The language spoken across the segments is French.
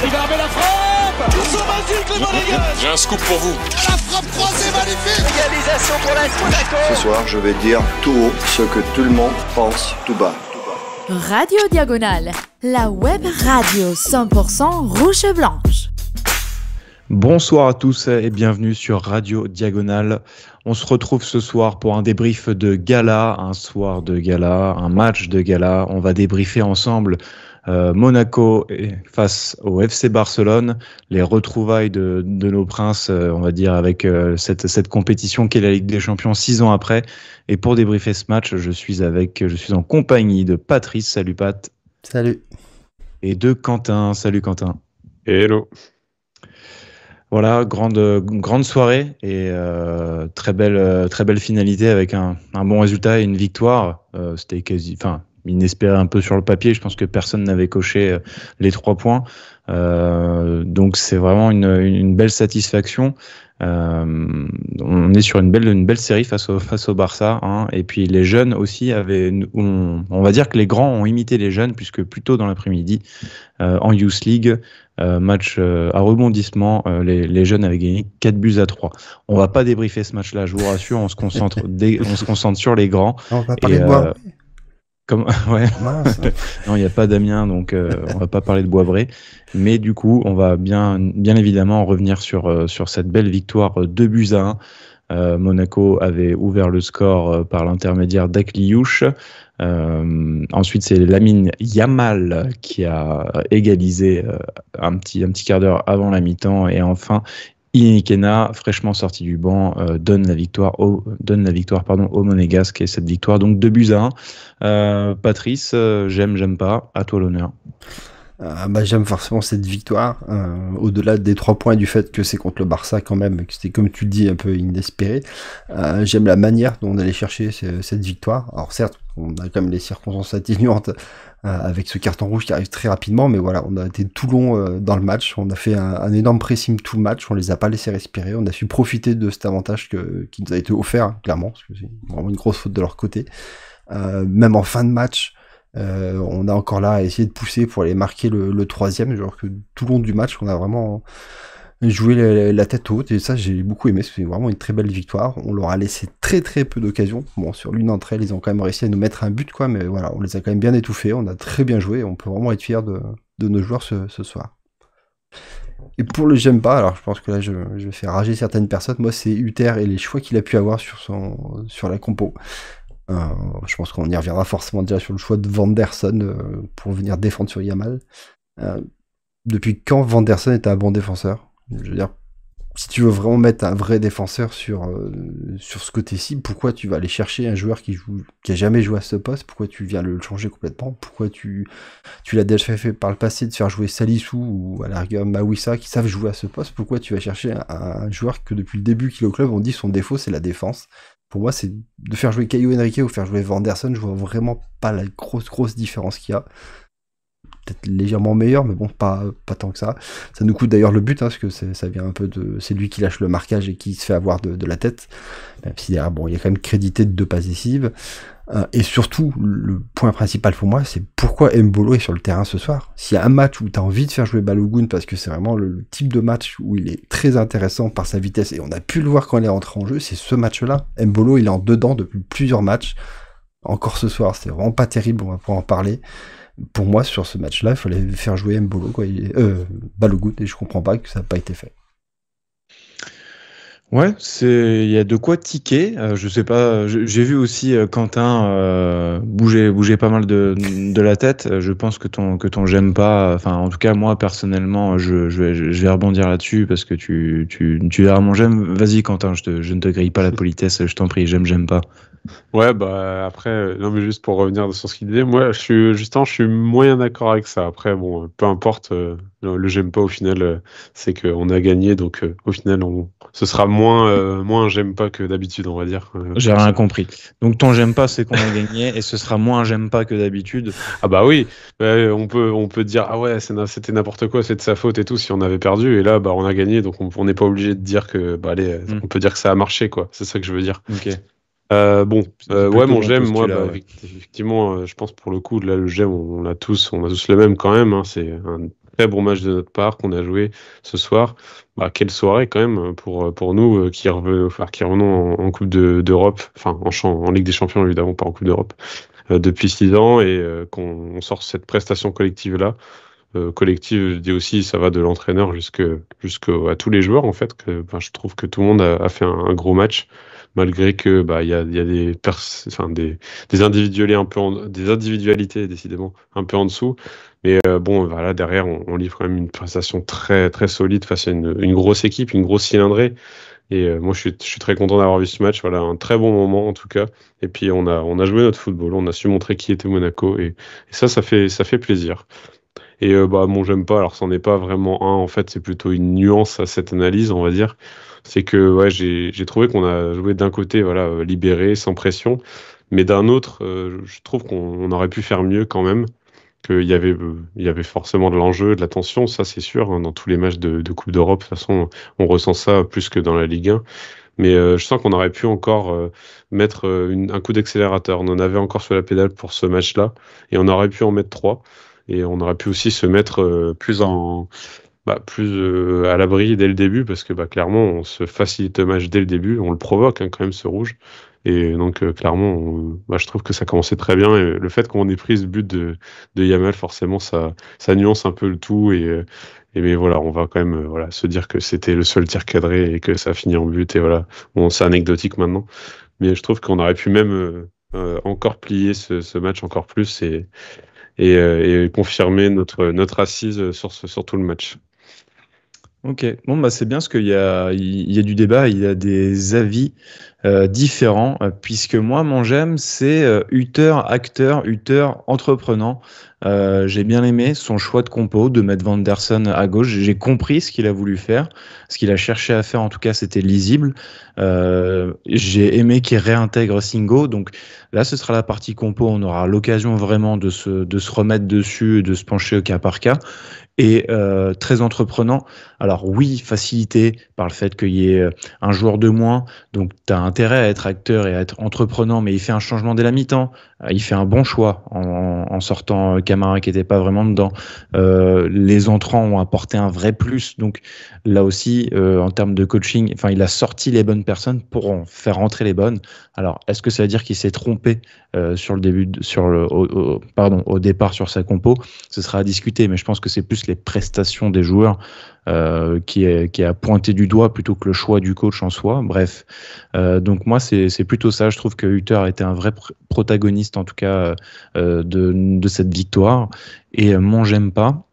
Il va remettre la frappe. Ils sont magiques les Monégasques. J'ai un scoop pour vous. La frappe croisée magnifique. Égalisation pour l'AS Monaco. Ce soir, je vais dire tout haut ce que tout le monde pense tout bas. Radio Diagonale, la web radio 100% rouge et blanche. Bonsoir à tous et bienvenue sur Radio Diagonale. On se retrouve ce soir pour un débrief de gala, un soir de gala, un match de gala. On va débriefer ensemble Monaco face au FC Barcelone, les retrouvailles de nos princes, on va dire, avec cette compétition qu'est la Ligue des Champions 6 ans après. Et pour débriefer ce match, je suis en compagnie de Patrice. Salut Pat. Salut. Et de Quentin. Salut Quentin. Hello. Voilà, grande soirée et très belle finalité avec un bon résultat et une victoire. C'était inespéré un peu sur le papier. Je pense que personne n'avait coché les 3 points. Donc c'est vraiment une belle satisfaction. On est sur une belle série face au Barça, hein. Et puis les jeunes aussi on va dire que les grands ont imité les jeunes, puisque plus tôt dans l'après-midi, en Youth League, match à rebondissement, les jeunes avaient gagné 4-3. On va pas débriefer ce match-là, je vous rassure. On se concentre sur les grands. On va parler de bois. Ouais. Non, il n'y a pas Damien, donc on va pas parler de Boisbré. Mais du coup, on va bien évidemment revenir sur cette belle victoire 2-1. Monaco avait ouvert le score par l'intermédiaire d'Akliouche. Ensuite, c'est Lamine Yamal qui a égalisé un petit quart d'heure avant la mi-temps. Et enfin, Inikena, fraîchement sorti du banc, donne la victoire au Monégasque, et cette victoire donc 2-1. Patrice, j'aime pas, à toi l'honneur. J'aime forcément cette victoire, au-delà des 3 points, du fait que c'est contre le Barça quand même, que c'était, comme tu le dis, un peu inespéré. J'aime la manière dont on allait chercher cette victoire. Alors certes, on a quand même les circonstances atténuantes avec ce carton rouge qui arrive très rapidement, mais voilà, on a été tout long dans le match. On a fait un énorme pressing tout le match, on les a pas laissés respirer, on a su profiter de cet avantage qui nous a été offert, hein, clairement, parce que c'est vraiment une grosse faute de leur côté. Même en fin de match, on a encore là à essayer de pousser pour aller marquer le 3e, genre que tout le long du match, on a vraiment joué la tête haute, et ça j'ai beaucoup aimé. C'est vraiment une très belle victoire. On leur a laissé très peu d'occasions. Bon, sur l'une d'entre elles, ils ont quand même réussi à nous mettre un but, quoi, mais voilà, on les a quand même bien étouffés, on a très bien joué, on peut vraiment être fiers de nos joueurs ce soir. Et pour le j'aime pas, alors je pense que là je vais faire rager certaines personnes. Moi, c'est Hutter et les choix qu'il a pu avoir sur la compo. Je pense qu'on y reviendra forcément déjà sur le choix de Vanderson pour venir défendre sur Yamal. Depuis quand Vanderson est un bon défenseur? Je veux dire, si tu veux vraiment mettre un vrai défenseur sur ce côté-ci, pourquoi tu vas aller chercher un joueur qui a jamais joué à ce poste? Pourquoi tu viens le changer complètement? Pourquoi tu l'as déjà fait par le passé de faire jouer Salissou ou à la rigueur Mawissa qui savent jouer à ce poste? Pourquoi tu vas chercher un joueur que depuis le début qu'il est au club, on dit son défaut c'est la défense? Pour moi, c'est de faire jouer Caio Henrique ou faire jouer Vanderson, je vois vraiment pas la grosse différence qu'il y a. Peut-être légèrement meilleur, mais bon, pas tant que ça. Ça nous coûte d'ailleurs le but, hein, parce que ça vient un peu c'est lui qui lâche le marquage et qui se fait avoir de la tête. Même si derrière, bon, il y a quand même crédité de 2 passes décisives. Et surtout, le point principal pour moi, c'est pourquoi Mbolo est sur le terrain ce soir. S'il y a un match où tu as envie de faire jouer Balogun, parce que c'est vraiment le type de match où il est très intéressant par sa vitesse, et on a pu le voir quand il est rentré en jeu, c'est ce match-là. Mbolo, il est en dedans depuis plusieurs matchs. Encore ce soir, c'était vraiment pas terrible, on va pouvoir en parler. Pour moi, sur ce match-là, il fallait faire jouer Mbolo, quoi. Balogun, et je comprends pas que ça n'a pas été fait. Ouais, il y a de quoi tiquer. Je sais pas. J'ai vu aussi Quentin bouger pas mal de la tête. Je pense que ton j'aime pas. Enfin, en tout cas, moi personnellement, je vais rebondir là-dessus parce que tu verras mon j'aime. Vas-y, Quentin. Je ne te grille pas la politesse. Je t'en prie. J'aime pas. Ouais, après, non, mais juste pour revenir sur ce qu'il disait, moi, je suis moyen d'accord avec ça. Après, bon, peu importe, le j'aime pas au final, c'est qu'on a gagné, donc au final, ce sera moins j'aime pas que d'habitude, on va dire. J'ai rien compris. Donc ton j'aime pas, c'est qu'on a gagné, et ce sera moins j'aime pas que d'habitude. Ah bah oui, on peut dire ah ouais, c'était n'importe quoi, c'est de sa faute et tout si on avait perdu, et là, on a gagné, donc on n'est pas obligé de dire que, allez, on peut dire que ça a marché, quoi. C'est ça que je veux dire. Ok. Ouais, mon j'aime, moi, effectivement, je pense pour le coup, là, le j'aime, on a tous le même quand même, hein, c'est très bon match de notre part qu'on a joué ce soir. Quelle soirée quand même pour nous qui revenons en Coupe d'Europe, enfin en Ligue des Champions évidemment, pas en Coupe d'Europe, depuis 6 ans et qu'on sort cette prestation collective-là. Collective, je dis aussi, ça va de l'entraîneur jusqu'à tous les joueurs en fait. Je trouve que tout le monde a fait un gros match, malgré que il y a des individualités décidément un peu en dessous. Mais voilà, derrière, on livre quand même une prestation très très solide face à une grosse équipe, une grosse cylindrée. Et moi, je suis très content d'avoir vu ce match. Voilà, un très bon moment en tout cas. Et puis on a joué notre football, on a su montrer qui était Monaco, et ça fait plaisir. Et j'aime pas, alors c'en est pas vraiment un, en fait, c'est plutôt une nuance à cette analyse, on va dire. C'est que j'ai trouvé qu'on a joué d'un côté, voilà, libéré, sans pression, mais d'un autre, je trouve qu'on aurait pu faire mieux quand même, qu'il y avait forcément de l'enjeu, de la tension, ça c'est sûr, hein, dans tous les matchs de Coupe d'Europe, de toute façon, on ressent ça plus que dans la Ligue 1. Mais je sens qu'on aurait pu encore mettre un coup d'accélérateur. On en avait encore sur la pédale pour ce match-là, et on aurait pu en mettre 3. Et on aurait pu aussi se mettre plus à l'abri dès le début, parce que clairement, on se facilite le match dès le début, on le provoque quand même ce rouge. Et donc clairement, je trouve que ça commençait très bien. Et le fait qu'on ait pris ce but de Yamal, forcément, ça nuance un peu le tout. Mais voilà, on va quand même se dire que c'était le seul tir cadré et que ça a fini en but. Et voilà, bon, c'est anecdotique maintenant. Mais je trouve qu'on aurait pu même encore plier ce match encore plus et confirmer notre assise sur tout le match. Ok, bon c'est bien parce qu'il y a du débat, il y a des avis différents, puisque moi mon j'aime c'est Hutter, acteur, Hutter, entreprenant. J'ai bien aimé son choix de compo de mettre Van der Sar à gauche. J'ai compris ce qu'il a voulu faire, ce qu'il a cherché à faire, en tout cas c'était lisible. J'ai aimé qu'il réintègre Singo, donc là ce sera la partie compo, on aura l'occasion vraiment de se remettre dessus, de se pencher au cas par cas. Et très entreprenant. Alors oui, facilité par le fait qu'il y ait un joueur de moins, donc tu as intérêt à être acteur et à être entreprenant, mais il fait un changement dès la mi-temps. Il fait un bon choix en sortant Camara qui n'était pas vraiment dedans. Les entrants ont apporté un vrai plus, donc là aussi, en termes de coaching, il a sorti les bonnes personnes pour en faire rentrer les bonnes. Alors, est-ce que ça veut dire qu'il s'est trompé au départ sur sa compo? Ce sera à discuter, mais je pense que c'est plus les prestations des joueurs qui a pointé du doigt plutôt que le choix du coach en soi. Bref, donc moi c'est plutôt ça. Je trouve que Hutter a été un vrai protagoniste en tout cas de cette victoire, et j'aime pas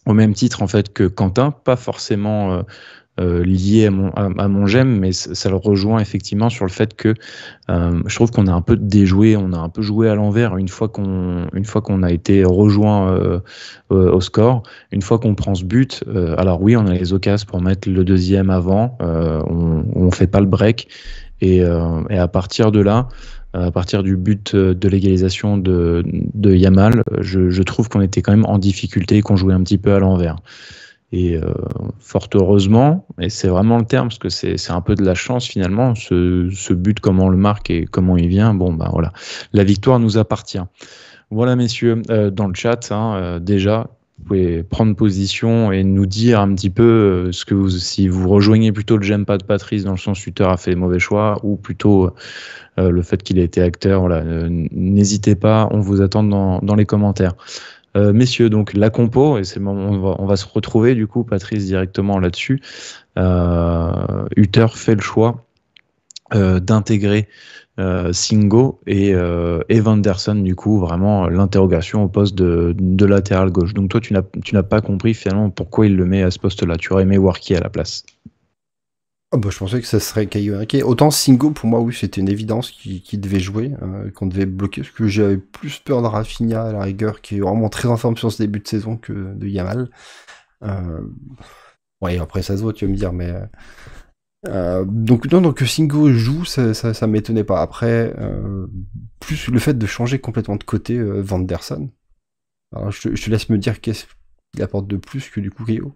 au même titre en fait que Quentin, pas forcément lié à mon j'aime, mais ça le rejoint effectivement sur le fait que je trouve qu'on a un peu déjoué, on a un peu joué à l'envers une fois qu'on a été rejoint au score. Une fois qu'on prend ce but, alors oui, on a les occasions pour mettre le deuxième avant, on fait pas le break, et à partir de là, à partir du but de l'égalisation de Yamal, je trouve qu'on était quand même en difficulté et qu'on jouait un petit peu à l'envers. Et fort heureusement, et c'est vraiment le terme, parce que c'est un peu de la chance finalement, ce but, comment on le marque et comment il vient, voilà, la victoire nous appartient. Voilà messieurs, dans le chat, déjà, vous pouvez prendre position et nous dire un petit peu si vous rejoignez plutôt le j'aime pas de Patrice dans le sens Hutter a fait mauvais choix, ou plutôt le fait qu'il ait été acteur. Voilà, n'hésitez pas, on vous attend dans les commentaires. Messieurs, donc la compo, et c'est le moment, on va se retrouver du coup, Patrice, directement là-dessus. Hutter fait le choix d'intégrer Singo et Van der Sar, du coup, vraiment l'interrogation au poste de latéral gauche. Donc toi, tu n'as pas compris finalement pourquoi il le met à ce poste-là. Tu aurais aimé voir qui à la place? Je pensais que ça serait Caillou. Autant Singo, pour moi, oui, c'était une évidence qui devait jouer, qu'on devait bloquer, parce que j'avais plus peur de Rafinha, à la rigueur, qui est vraiment très en forme sur ce début de saison, que de Yamal. Ouais, après ça se voit, tu vas me dire, mais... donc que Singo joue, ça m'étonnait pas. Après, plus le fait de changer complètement de côté Van der Sar. Alors, je te laisse me dire qu'est-ce qu'il apporte de plus que du coup Caillou.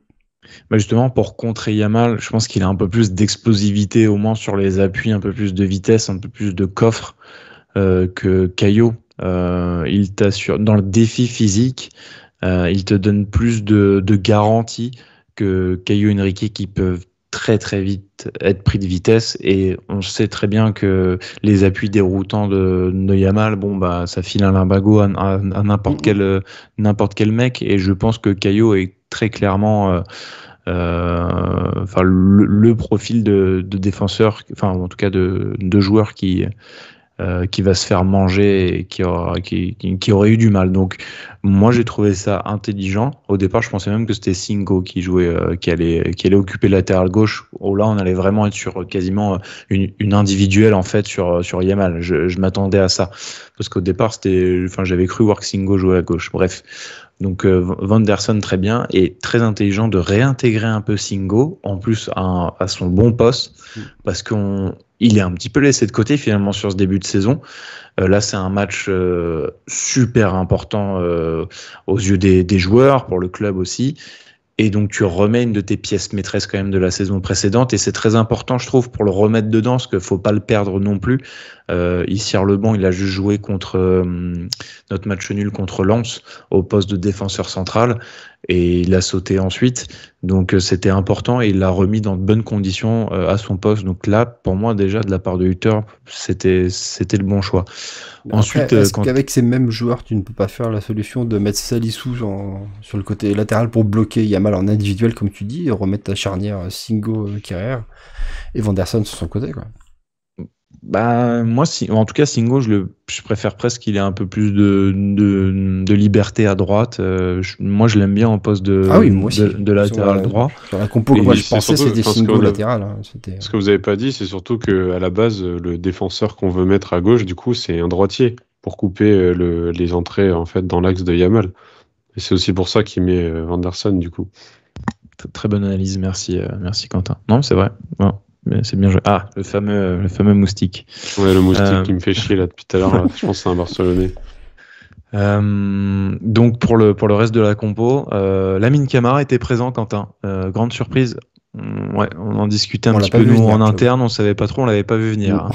Justement, pour contrer Yamal, je pense qu'il a un peu plus d'explosivité, au moins sur les appuis, un peu plus de vitesse, un peu plus de coffre que Caillou. Il t'assure, dans le défi physique, il te donne plus de garanties que Caio Henrique qui peuvent très très vite être pris de vitesse, et on sait très bien que les appuis déroutants de Yamal, ça file un limbago à n'importe quel mec, et je pense que Caio est très clairement le profil de défenseur, enfin en tout cas de joueur qui va se faire manger et qui aurait eu du mal. Donc moi j'ai trouvé ça intelligent. Au départ je pensais même que c'était Singo qui jouait, qui allait occuper le latéral gauche. Là on allait vraiment être sur quasiment une individuelle en fait sur Yamal. Je m'attendais à ça parce qu'au départ j'avais cru voir que Singo jouait à gauche. Bref. Donc Vanderson très bien, et très intelligent de réintégrer un peu Singo en plus à son bon poste, parce qu'il est un petit peu laissé de côté finalement sur ce début de saison. Là c'est un match super important aux yeux des joueurs, pour le club aussi, et donc tu remets une de tes pièces maîtresses quand même de la saison précédente, et c'est très important je trouve pour le remettre dedans, parce qu'il faut pas le perdre non plus. Il sert le banc, il a juste joué contre notre match nul contre Lens au poste de défenseur central, et il a sauté ensuite, donc c'était important, et il l'a remis dans de bonnes conditions à son poste. Donc là pour moi déjà de la part de Hutter c'était le bon choix. Ensuite, est-ce qu'avec ces mêmes joueurs tu ne peux pas faire la solution de mettre Salissou sur le côté latéral pour bloquer Yamal en individuel comme tu dis, et remettre ta charnière Singo Kerrer et Vanderson sur son côté, quoi? Moi, en tout cas, Singo, je préfère presque qu'il ait un peu plus de liberté à droite. Moi, je l'aime bien en poste de latéral droit. Sur la compo que moi je pensais, c'était Singo latéral. Ce que vous avez pas dit, c'est surtout que à la base, le défenseur qu'on veut mettre à gauche, du coup, c'est un droitier pour couper les entrées en fait dans l'axe de Yamal. Et c'est aussi pour ça qu'il met Vanderson, du coup. Très bonne analyse, merci Quentin. Non, c'est vrai. Ouais. Mais c'est bien joué. Ah, le fameux moustique. Ouais, le moustique qui me fait chier là depuis tout à l'heure. Je pense que c'est un Barcelonais. Donc pour le reste de la compo, Lamine Camara était présent, Quentin. Grande surprise. Ouais, on en discutait un petit peu nous en interne, on savait pas trop, on l'avait pas vu venir.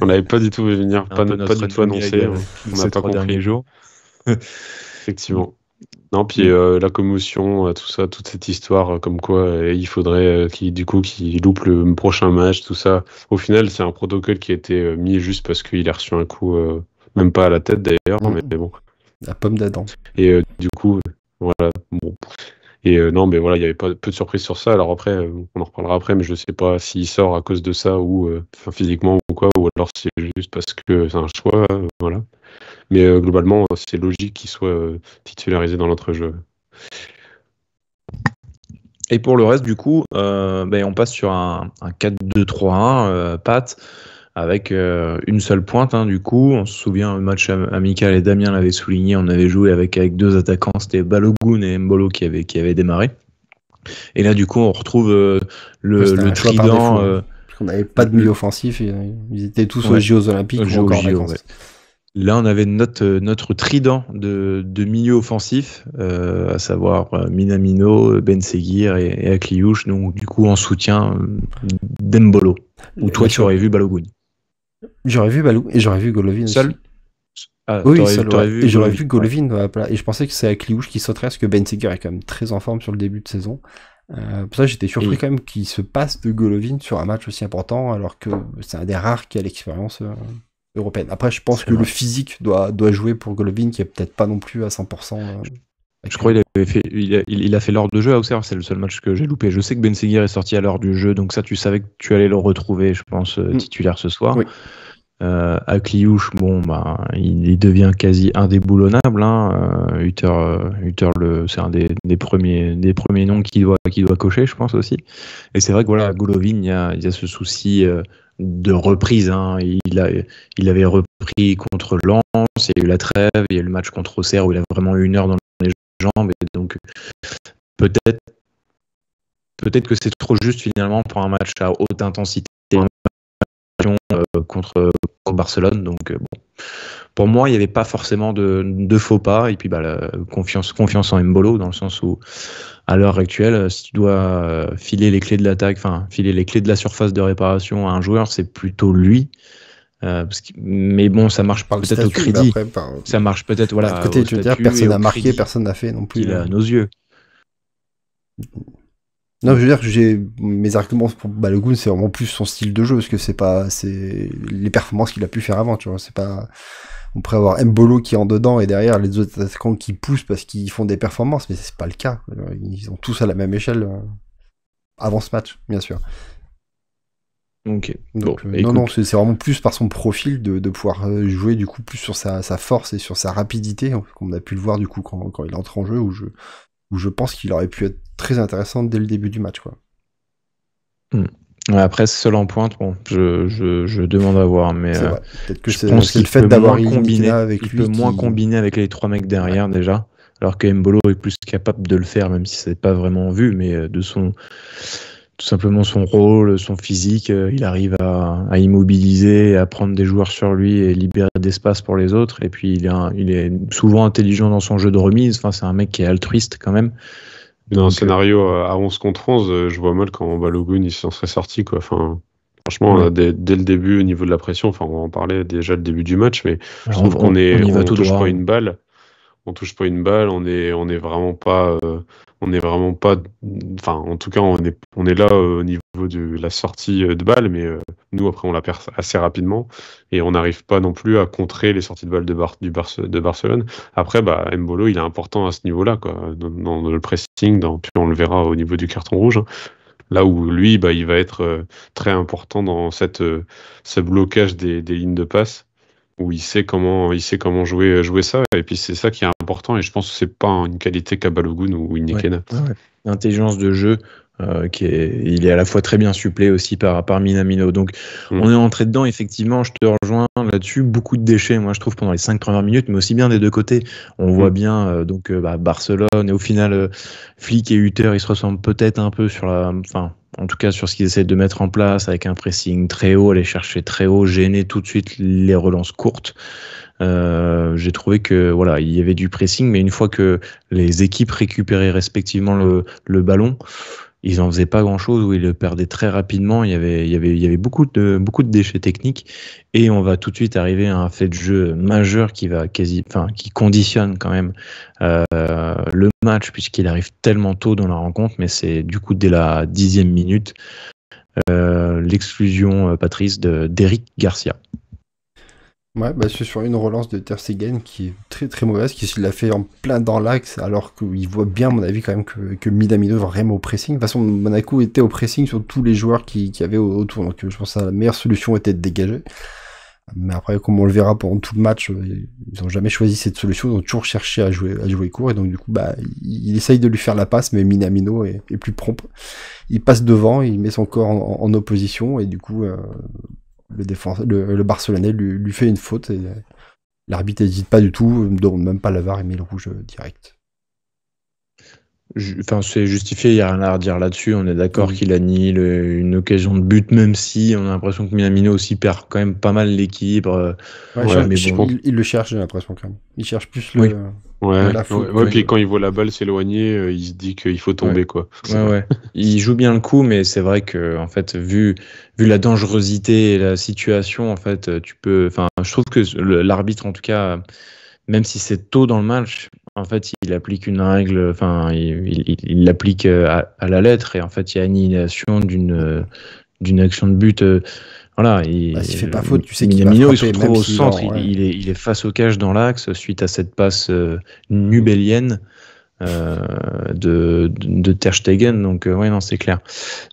On l'avait pas du tout vu venir, pas du tout annoncé. On n'a pas compris. Derniers jours. Effectivement. Non, puis la commotion, tout ça, toute cette histoire, comme quoi il faudrait qu'il loupe le prochain match, tout ça. Au final, c'est un protocole qui a été mis juste parce qu'il a reçu un coup, même pas à la tête d'ailleurs, mais bon. La pomme d'Adam. Et du coup, voilà, bon. Et non, mais voilà, il y avait peu de surprises sur ça. Alors après, on en reparlera après, mais je sais pas s'il sort à cause de ça ou physiquement ou quoi, ou alors c'est juste parce que c'est un choix, voilà. Mais globalement, c'est logique qu'il soit titularisé dans l'entrejeu. Et pour le reste, du coup, on passe sur un 4-2-3-1, Pat, avec une seule pointe. Du coup, on se souvient, le match amical, et Damien l'avait souligné, on avait joué avec deux attaquants, c'était Balogun et Mbolo qui avaient démarré. Et là, du coup, on retrouve le trident. On n'avait pas de milieu offensif, ils étaient tous aux Jeux Olympiques ou encore en vacances. Là, on avait notre trident de milieu offensif, à savoir Minamino, Ben Seguir et Akliouche, donc du coup en soutien d'Embolo. Ou toi, tu aurais vu Balogun? J'aurais vu Balogun et j'aurais vu Golovin seul. Oui, seul, et j'aurais vu Golovin à la place. Et je pensais que c'est Akliouche qui sauterait, parce que Ben Seguir est quand même très en forme sur le début de saison. Pour ça, j'étais surpris quand même qu'il se passe de Golovin sur un match aussi important, alors que c'est un des rares qui a l'expérience européenne. Après, je pense que le physique doit jouer pour Golovin, qui est peut-être pas non plus à 100%. Je crois qu'il a fait l'heure de jeu à Auxerre, c'est le seul match que j'ai loupé. Je sais que Ben Seguir est sorti à l'heure du jeu, donc ça, tu savais que tu allais le retrouver, je pense, titulaire ce soir. Oui. Akliouche, il devient quasi indéboulonnable. Hutter, c'est un des premiers noms qui doit cocher, je pense aussi. Et c'est vrai que voilà, Golovin, il y a ce souci de reprise. Il avait repris contre Lens, il y a eu la trêve, il y a eu le match contre Auxerre où il a vraiment eu une heure dans les jambes. Et donc peut-être que c'est trop juste finalement pour un match à haute intensité. Contre Barcelone, donc pour moi il n'y avait pas forcément de faux pas, et puis la confiance en Mbolo, dans le sens où à l'heure actuelle, si tu dois filer les clés de l'attaque, filer les clés de la surface de réparation à un joueur, c'est plutôt lui. Mais bon, ça marche Par le peut-être au statut, mais crédit. après, Ça marche peut-être, voilà. à côté, au tu veux dire, statut personne et n'a au marqué, crédit personne n'a fait non plus. qu'il a à nos yeux. Non, je veux dire que j'ai mes arguments pour Balogun, c'est vraiment plus son style de jeu, parce que c'est les performances qu'il a pu faire avant, tu vois. C'est pas, on pourrait avoir Mbolo qui est en dedans et derrière les autres attaquants qui poussent parce qu'ils font des performances, mais c'est pas le cas. Ils sont tous à la même échelle avant ce match, bien sûr. Ok. Donc, Bon, non, écoute, c'est vraiment plus par son profil de pouvoir jouer du coup plus sur sa force et sur sa rapidité, comme on a pu le voir du coup quand il entre en jeu, où je pense qu'il aurait pu être très intéressant dès le début du match, quoi. Ouais, après, seul en pointe, bon, je demande à voir, mais C'est vrai. Peut-être que je c'est pense le qu'il fait peut d'avoir moins combiner, Ilikina avec il lui peut moins qui... combiner avec les 3 mecs derrière déjà, alors que Mbolo est plus capable de le faire, même si c'est pas vraiment vu, mais tout simplement son rôle, son physique, il arrive à immobiliser, à prendre des joueurs sur lui et libérer d'espace pour les autres. Et puis il est souvent intelligent dans son jeu de remise. Enfin, c'est un mec qui est altruiste quand même. Dans un scénario à 11 contre 11, je vois mal quand Balogun il s'en serait sorti, quoi. Enfin, franchement, dès le début, au niveau de la pression, enfin, on en parlait déjà le début du match, mais je trouve qu'on touche pas une balle. On touche pas une balle, on est vraiment pas, enfin, en tout cas, on est là au niveau de la sortie de balle, mais nous, après, on la perd assez rapidement et on n'arrive pas non plus à contrer les sorties de balle de Barcelone. Après, Mbolo, il est important à ce niveau-là, quoi, dans le pressing, puis on le verra au niveau du carton rouge, hein. Là où lui, il va être très important dans ce blocage des lignes de passe, où il sait comment jouer ça, et puis c'est ça qui est important, et je pense que c'est pas une qualité qu'a Balogun ou Inikena. Ouais. L'intelligence de jeu, il est à la fois très bien supplé aussi par Minamino. Donc on est entré dedans, effectivement, je te rejoins là-dessus, beaucoup de déchets, moi je trouve, pendant les 5 premières minutes, mais aussi bien des deux côtés. On voit bien Barcelone, et au final, Flick et Hutter, ils se ressemblent peut-être un peu en tout cas sur ce qu'ils essaient de mettre en place, avec un pressing très haut, aller chercher très haut, gêner tout de suite les relances courtes. J'ai trouvé que voilà, il y avait du pressing, mais une fois que les équipes récupéraient respectivement le ballon, ils en faisaient pas grand chose, ou ils le perdaient très rapidement. Il y avait beaucoup de déchets techniques, et on va tout de suite arriver à un fait de jeu majeur qui conditionne quand même le match, puisqu'il arrive tellement tôt dans la rencontre, mais c'est du coup dès la 10e minute l'exclusion, Patrice, d'Eric Garcia. Ouais, c'est sur une relance de Ter Stegen qui est très très mauvaise, qui l'a fait en plein dans l'axe, alors qu'il voit bien, à mon avis, quand même, que Minamino est vraiment au pressing. De toute façon, Monaco était au pressing sur tous les joueurs qui avaient autour, donc je pense que la meilleure solution était de dégager. Mais après, comme on le verra pendant tout le match, ils n'ont jamais choisi cette solution, ils ont toujours cherché à jouer court, et donc du coup, il essaye de lui faire la passe, mais Minamino est plus prompt. Il passe devant, il met son corps en opposition, et du coup... le Barcelonais lui fait une faute, et l'arbitre n'hésite pas du tout, ne demande même pas la VAR et met le rouge direct. C'est justifié, il n'y a rien à redire là-dessus. On est d'accord qu'il annule une occasion de but, même si on a l'impression que Minamino aussi perd quand même pas mal l'équilibre. Il le cherche, j'ai l'impression, quand même. Il cherche plus la faute. Puis quand il voit la balle s'éloigner, il se dit qu'il faut tomber, quoi. Ouais. Il joue bien le coup, mais c'est vrai que, en fait, vu la dangerosité et la situation, en fait, je trouve que l'arbitre, en tout cas, même si c'est tôt dans le match, en fait, il applique une règle, il l'applique à la lettre, et en fait, il y a annihilation d'une action de but. S'il fait pas faute, tu sais qu'il va Minamino, frapper, il se retrouve au centre, ouais. il est face au cage dans l'axe suite à cette passe nubélienne de Ter Stegen. Donc non, c'est clair.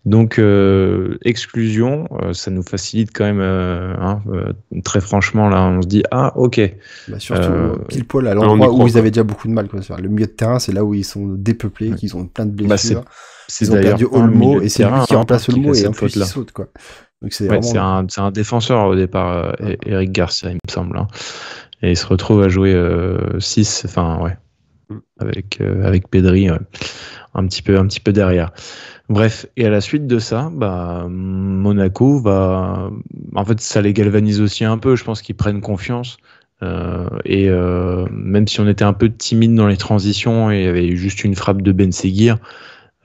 Donc exclusion, ça nous facilite quand même, très franchement, là on se dit ok. Surtout pile poil à l'endroit où ils avaient déjà beaucoup de mal, quoi. Le milieu de terrain, c'est là où ils sont dépeuplés, qu'ils ont plein de blessures. Ils ont perdu Olmo, et c'est lui qui remplace Olmo, et en plus il saute, quoi. Donc c'est un défenseur au départ, Eric Garcia, il me semble, hein. Et il se retrouve à jouer 6, avec Pedri, un petit peu derrière. Bref, et à la suite de ça, Monaco va... En fait, ça les galvanise aussi un peu, je pense qu'ils prennent confiance. Et même si on était un peu timide dans les transitions, et il y avait eu juste une frappe de Ben Seguir,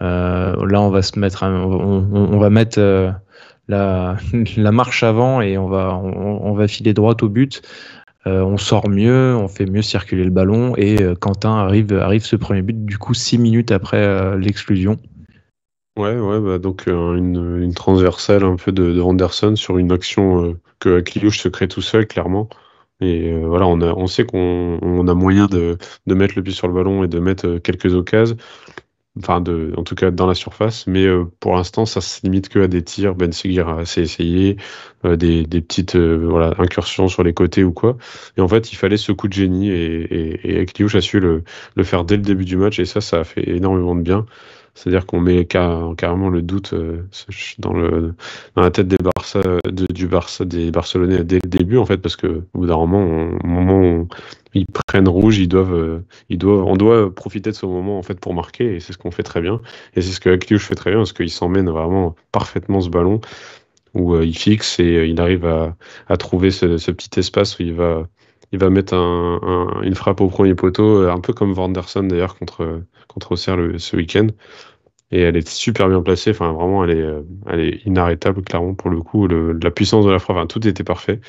là on va se mettre... on va mettre... la marche avant et on va filer droit au but. On sort mieux, on fait mieux circuler le ballon et Quentin arrive ce premier but du coup 6 minutes après l'exclusion. Ouais, bah donc une transversale un peu de Anderson sur une action que Kliouche se crée tout seul clairement. Et voilà, on sait qu'on a moyen de mettre le pied sur le ballon et de mettre quelques occasions. Enfin, en tout cas dans la surface, mais pour l'instant, ça se limite que à des tirs. Ben Seguir a assez essayé, des petites incursions sur les côtés ou quoi. Et en fait, il fallait ce coup de génie et Kliouche a su le faire dès le début du match et ça a fait énormément de bien. C'est-à-dire qu'on met carrément le doute dans la tête des Barcelonais dès le début, en fait, parce que au bout d'un moment, au moment où ils prennent rouge, on doit profiter de ce moment en fait pour marquer, et c'est ce qu'on fait très bien. Et c'est ce que Kliouche fait très bien, parce qu'il s'emmène vraiment parfaitement ce ballon, où il fixe et il arrive à trouver ce petit espace où il va mettre une frappe au premier poteau, un peu comme Vanderson d'ailleurs contre Auxerre ce week-end. Et elle est super bien placée, enfin vraiment elle est inarrêtable clairement pour le coup, la puissance de la frappe, enfin, tout était parfait.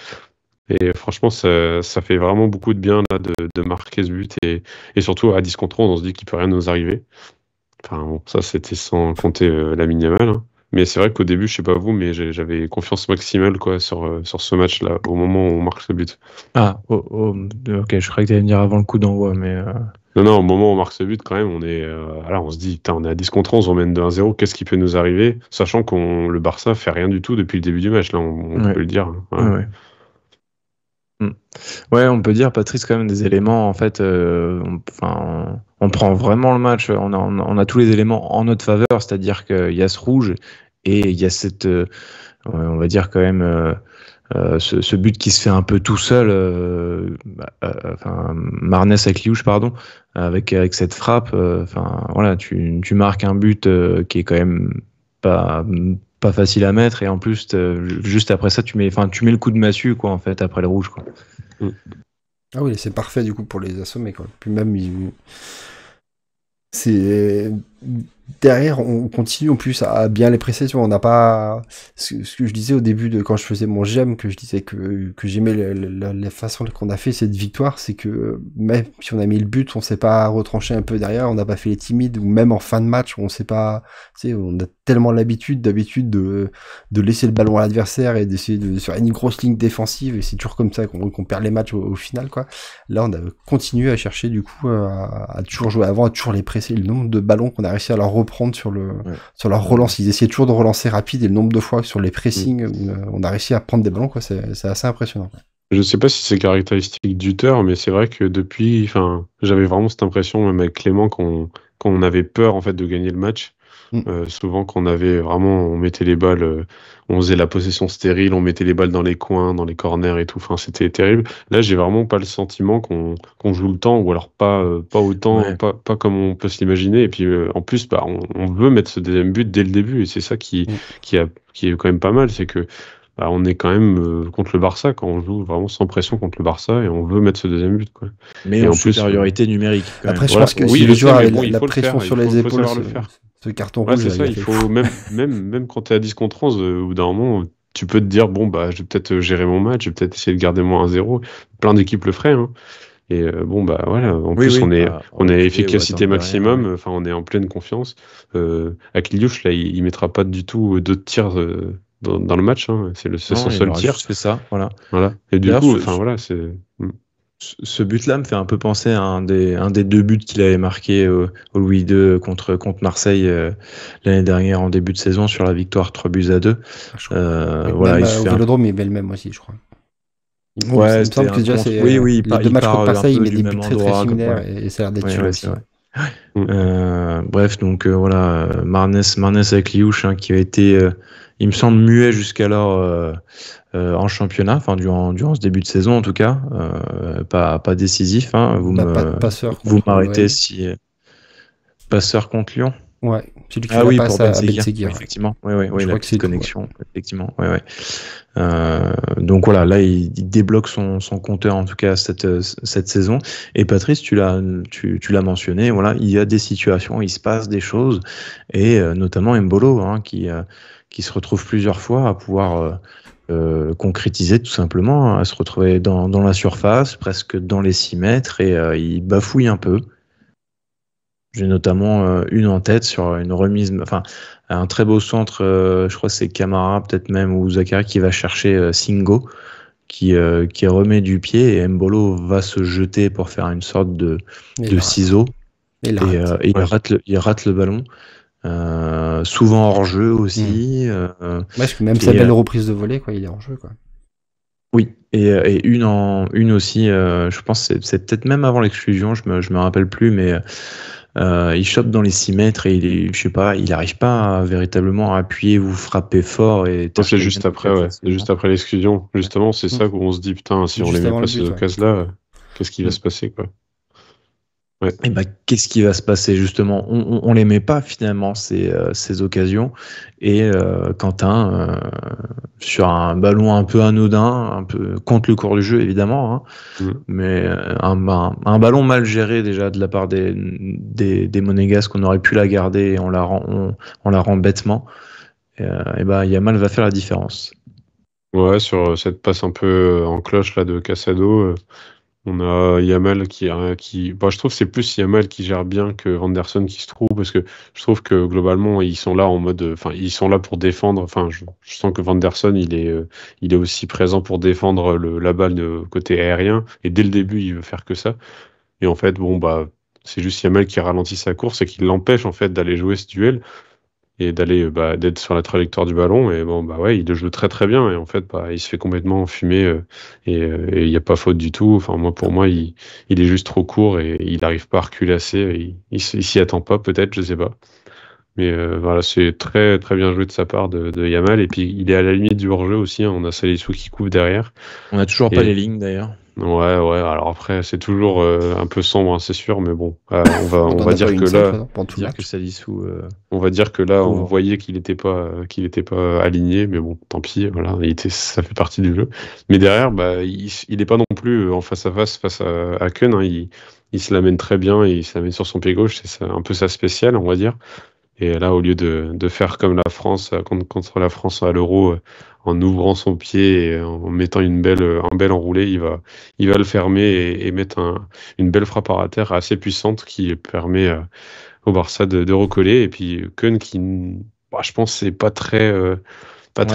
Et franchement ça fait vraiment beaucoup de bien là, de marquer ce but et surtout à 10 contre 11 on se dit qu'il peut rien nous arriver. Enfin bon, ça c'était sans compter Lamine Yamal, hein. Mais c'est vrai qu'au début, je sais pas vous, mais j'avais confiance maximale quoi sur ce match-là, au moment où on marque ce but. Ah, ok, je croyais que tu allais me dire avant le coup d'envoi, mais... Non, au moment où on marque ce but, quand même, on se dit, putain, on est à 10 contre 11, on mène de 1-0, qu'est-ce qui peut nous arriver? Sachant que le Barça fait rien du tout depuis le début du match, là, on peut le dire. Ouais. Ouais, on peut dire, Patrice, quand même des éléments, en fait, on prend vraiment le match, on a tous les éléments en notre faveur, c'est-à-dire qu'il y a ce rouge et il y a cette, on va dire quand même, ce but qui se fait un peu tout seul, Marnès avec Kliouche, pardon, avec cette frappe, voilà, tu marques un but qui est quand même pas facile à mettre et en plus juste après ça tu mets le coup de massue quoi en fait après le rouge quoi. Ah oui, c'est parfait du coup pour les assommer quoi. Puis même c'est derrière on continue en plus à bien les presser, tu vois, on n'a pas ce que je disais au début de quand je faisais mon j'aime, que je disais que j'aimais la façon qu'on a fait cette victoire, c'est que même si on a mis le but, on s'est pas retranché un peu derrière, on n'a pas fait les timides, ou même en fin de match on s'est pas, tu sais, on a tellement d'habitude de laisser le ballon à l'adversaire et d'essayer de faire une grosse ligne défensive, et c'est toujours comme ça qu'on perd les matchs au final quoi. Là on a continué à chercher du coup à toujours jouer avant, à toujours les presser, le nombre de ballons qu'on a réussi à leur reprendre sur leur relance, ils essayaient toujours de relancer rapide, et le nombre de fois sur les pressings on a réussi à prendre des ballons quoi, c'est assez impressionnant. Je sais pas si c'est caractéristique du Teur, mais c'est vrai que depuis, j'avais vraiment cette impression, même avec Clément, qu'on avait peur en fait de gagner le match. Souvent on mettait les balles, on faisait la possession stérile, on mettait les balles dans les coins, dans les corners et tout, enfin c'était terrible. Là j'ai vraiment pas le sentiment qu'on joue le temps, ou alors pas autant, pas comme on peut se l'imaginer, et puis en plus on veut mettre ce deuxième but dès le début, et c'est ça qui est quand même pas mal, c'est que on est quand même contre le Barça, quand on joue vraiment sans pression contre le Barça, et on veut mettre ce deuxième but quoi. Mais en supériorité numérique quand après même. Je pense que si le joueur a la pression sur les épaules, ce carton rouge, c'est ça, il faut même quand t'es à 10 contre 11, au bout d'un moment tu peux te dire bon je vais peut-être gérer mon match, je vais peut-être essayer de garder mon 1-0, plein d'équipes le feraient, hein. Et voilà, en plus on est efficacité maximum, on est en pleine confiance. Akiliouche là il mettra pas du tout d'autres tirs dans le match, hein. C'est son seul tir. C'est ça, voilà. Et du coup, c'est. Ce but-là me fait un peu penser à un des deux buts qu'il avait marqué au Louis II contre Marseille l'année dernière en début de saison sur la victoire 3-2. Voilà, au Vélodrome, il met le même aussi, je crois. Il me semble que déjà c'est les deux matchs contre Marseille, il met des buts très similaires et ça a l'air d'être sûr aussi. Bref, donc voilà, Marnès avec Kliouche qui a été, il me semble, muet jusqu'alors en championnat, durant ce début de saison en tout cas, pas décisif. Vous m'arrêtez si passeur contre Lyon. Ouais, c'est lui qui la passe à Ben Seguir. Effectivement, oui, la petite connexion, effectivement, donc voilà, là il débloque son compteur en tout cas cette saison. Et Patrice, tu l'as mentionné, voilà, il y a des situations, il se passe des choses, et notamment Mbolo qui qui se retrouve plusieurs fois à pouvoir concrétiser tout simplement, à se retrouver dans la surface, presque dans les 6 mètres, et il bafouille un peu. J'ai notamment une en tête sur une remise, enfin un très beau centre, je crois que c'est Camara peut-être même, ou Zakaria qui va chercher Singo, qui remet du pied, et Mbolo va se jeter pour faire une sorte de ciseau, et il rate le ballon. Souvent hors jeu aussi. Parce que même sa belle reprise de volée, quoi, il est hors jeu, quoi. Oui, et une aussi, je pense que c'est peut-être même avant l'exclusion, je me rappelle plus, mais il chope dans les 6 mètres et il n'arrive pas véritablement à appuyer ou frapper fort. C'est juste après, c'est juste après l'exclusion. Justement, c'est ça où on se dit, putain, si on les met pas ces occasions-là, qu'est-ce qui va se passer, quoi. Ouais. Et qu'est-ce qui va se passer justement? On les met pas finalement ces occasions, et Quentin sur un ballon un peu anodin, un peu contre le cours du jeu évidemment, mais un ballon mal géré déjà de la part des Monégasques, qu'on aurait pu la garder, et on la rend bêtement. Et Yamal va faire la différence. Ouais, sur cette passe un peu en cloche là de Casado. On a Yamal qui je trouve que c'est plus Yamal qui gère bien que Vanderson qui se trouve, parce que je trouve que globalement ils sont là en mode, ils sont là pour défendre. Enfin, je sens que Vanderson il est aussi présent pour défendre la balle de côté aérien, et dès le début il veut faire que ça. Et en fait, c'est juste Yamal qui ralentit sa course et qui l'empêche en fait d'aller jouer ce duel et d'être sur la trajectoire du ballon. Et il le joue très très bien, et en fait il se fait complètement fumer, et il n'y a pas faute du tout. Enfin, pour moi il est juste trop court, et il n'arrive pas à reculer assez. Il s'y attend pas, peut-être, je sais pas, mais c'est très très bien joué de sa part de Yamal. Et puis il est à la limite du hors-jeu aussi, hein. On a Salisu qui couvre derrière. On n'a toujours pas les lignes d'ailleurs. Ouais, alors après c'est toujours un peu sombre, hein, c'est sûr, mais bon, on va dire que là, on va dire que là, on voyait qu'il était pas aligné, mais bon, tant pis, voilà, ça fait partie du jeu. Mais derrière, il est pas non plus en face à Keun, hein. Il se l'amène très bien, et il se l'amène sur son pied gauche, c'est un peu sa spéciale, on va dire. Et là, au lieu de faire comme la France contre la France à l'Euro, en ouvrant son pied et en mettant un bel enroulé, il va le fermer et mettre une belle frappe à terre assez puissante qui permet au Barça de recoller. Et puis Keun qui, je pense, c'est pas très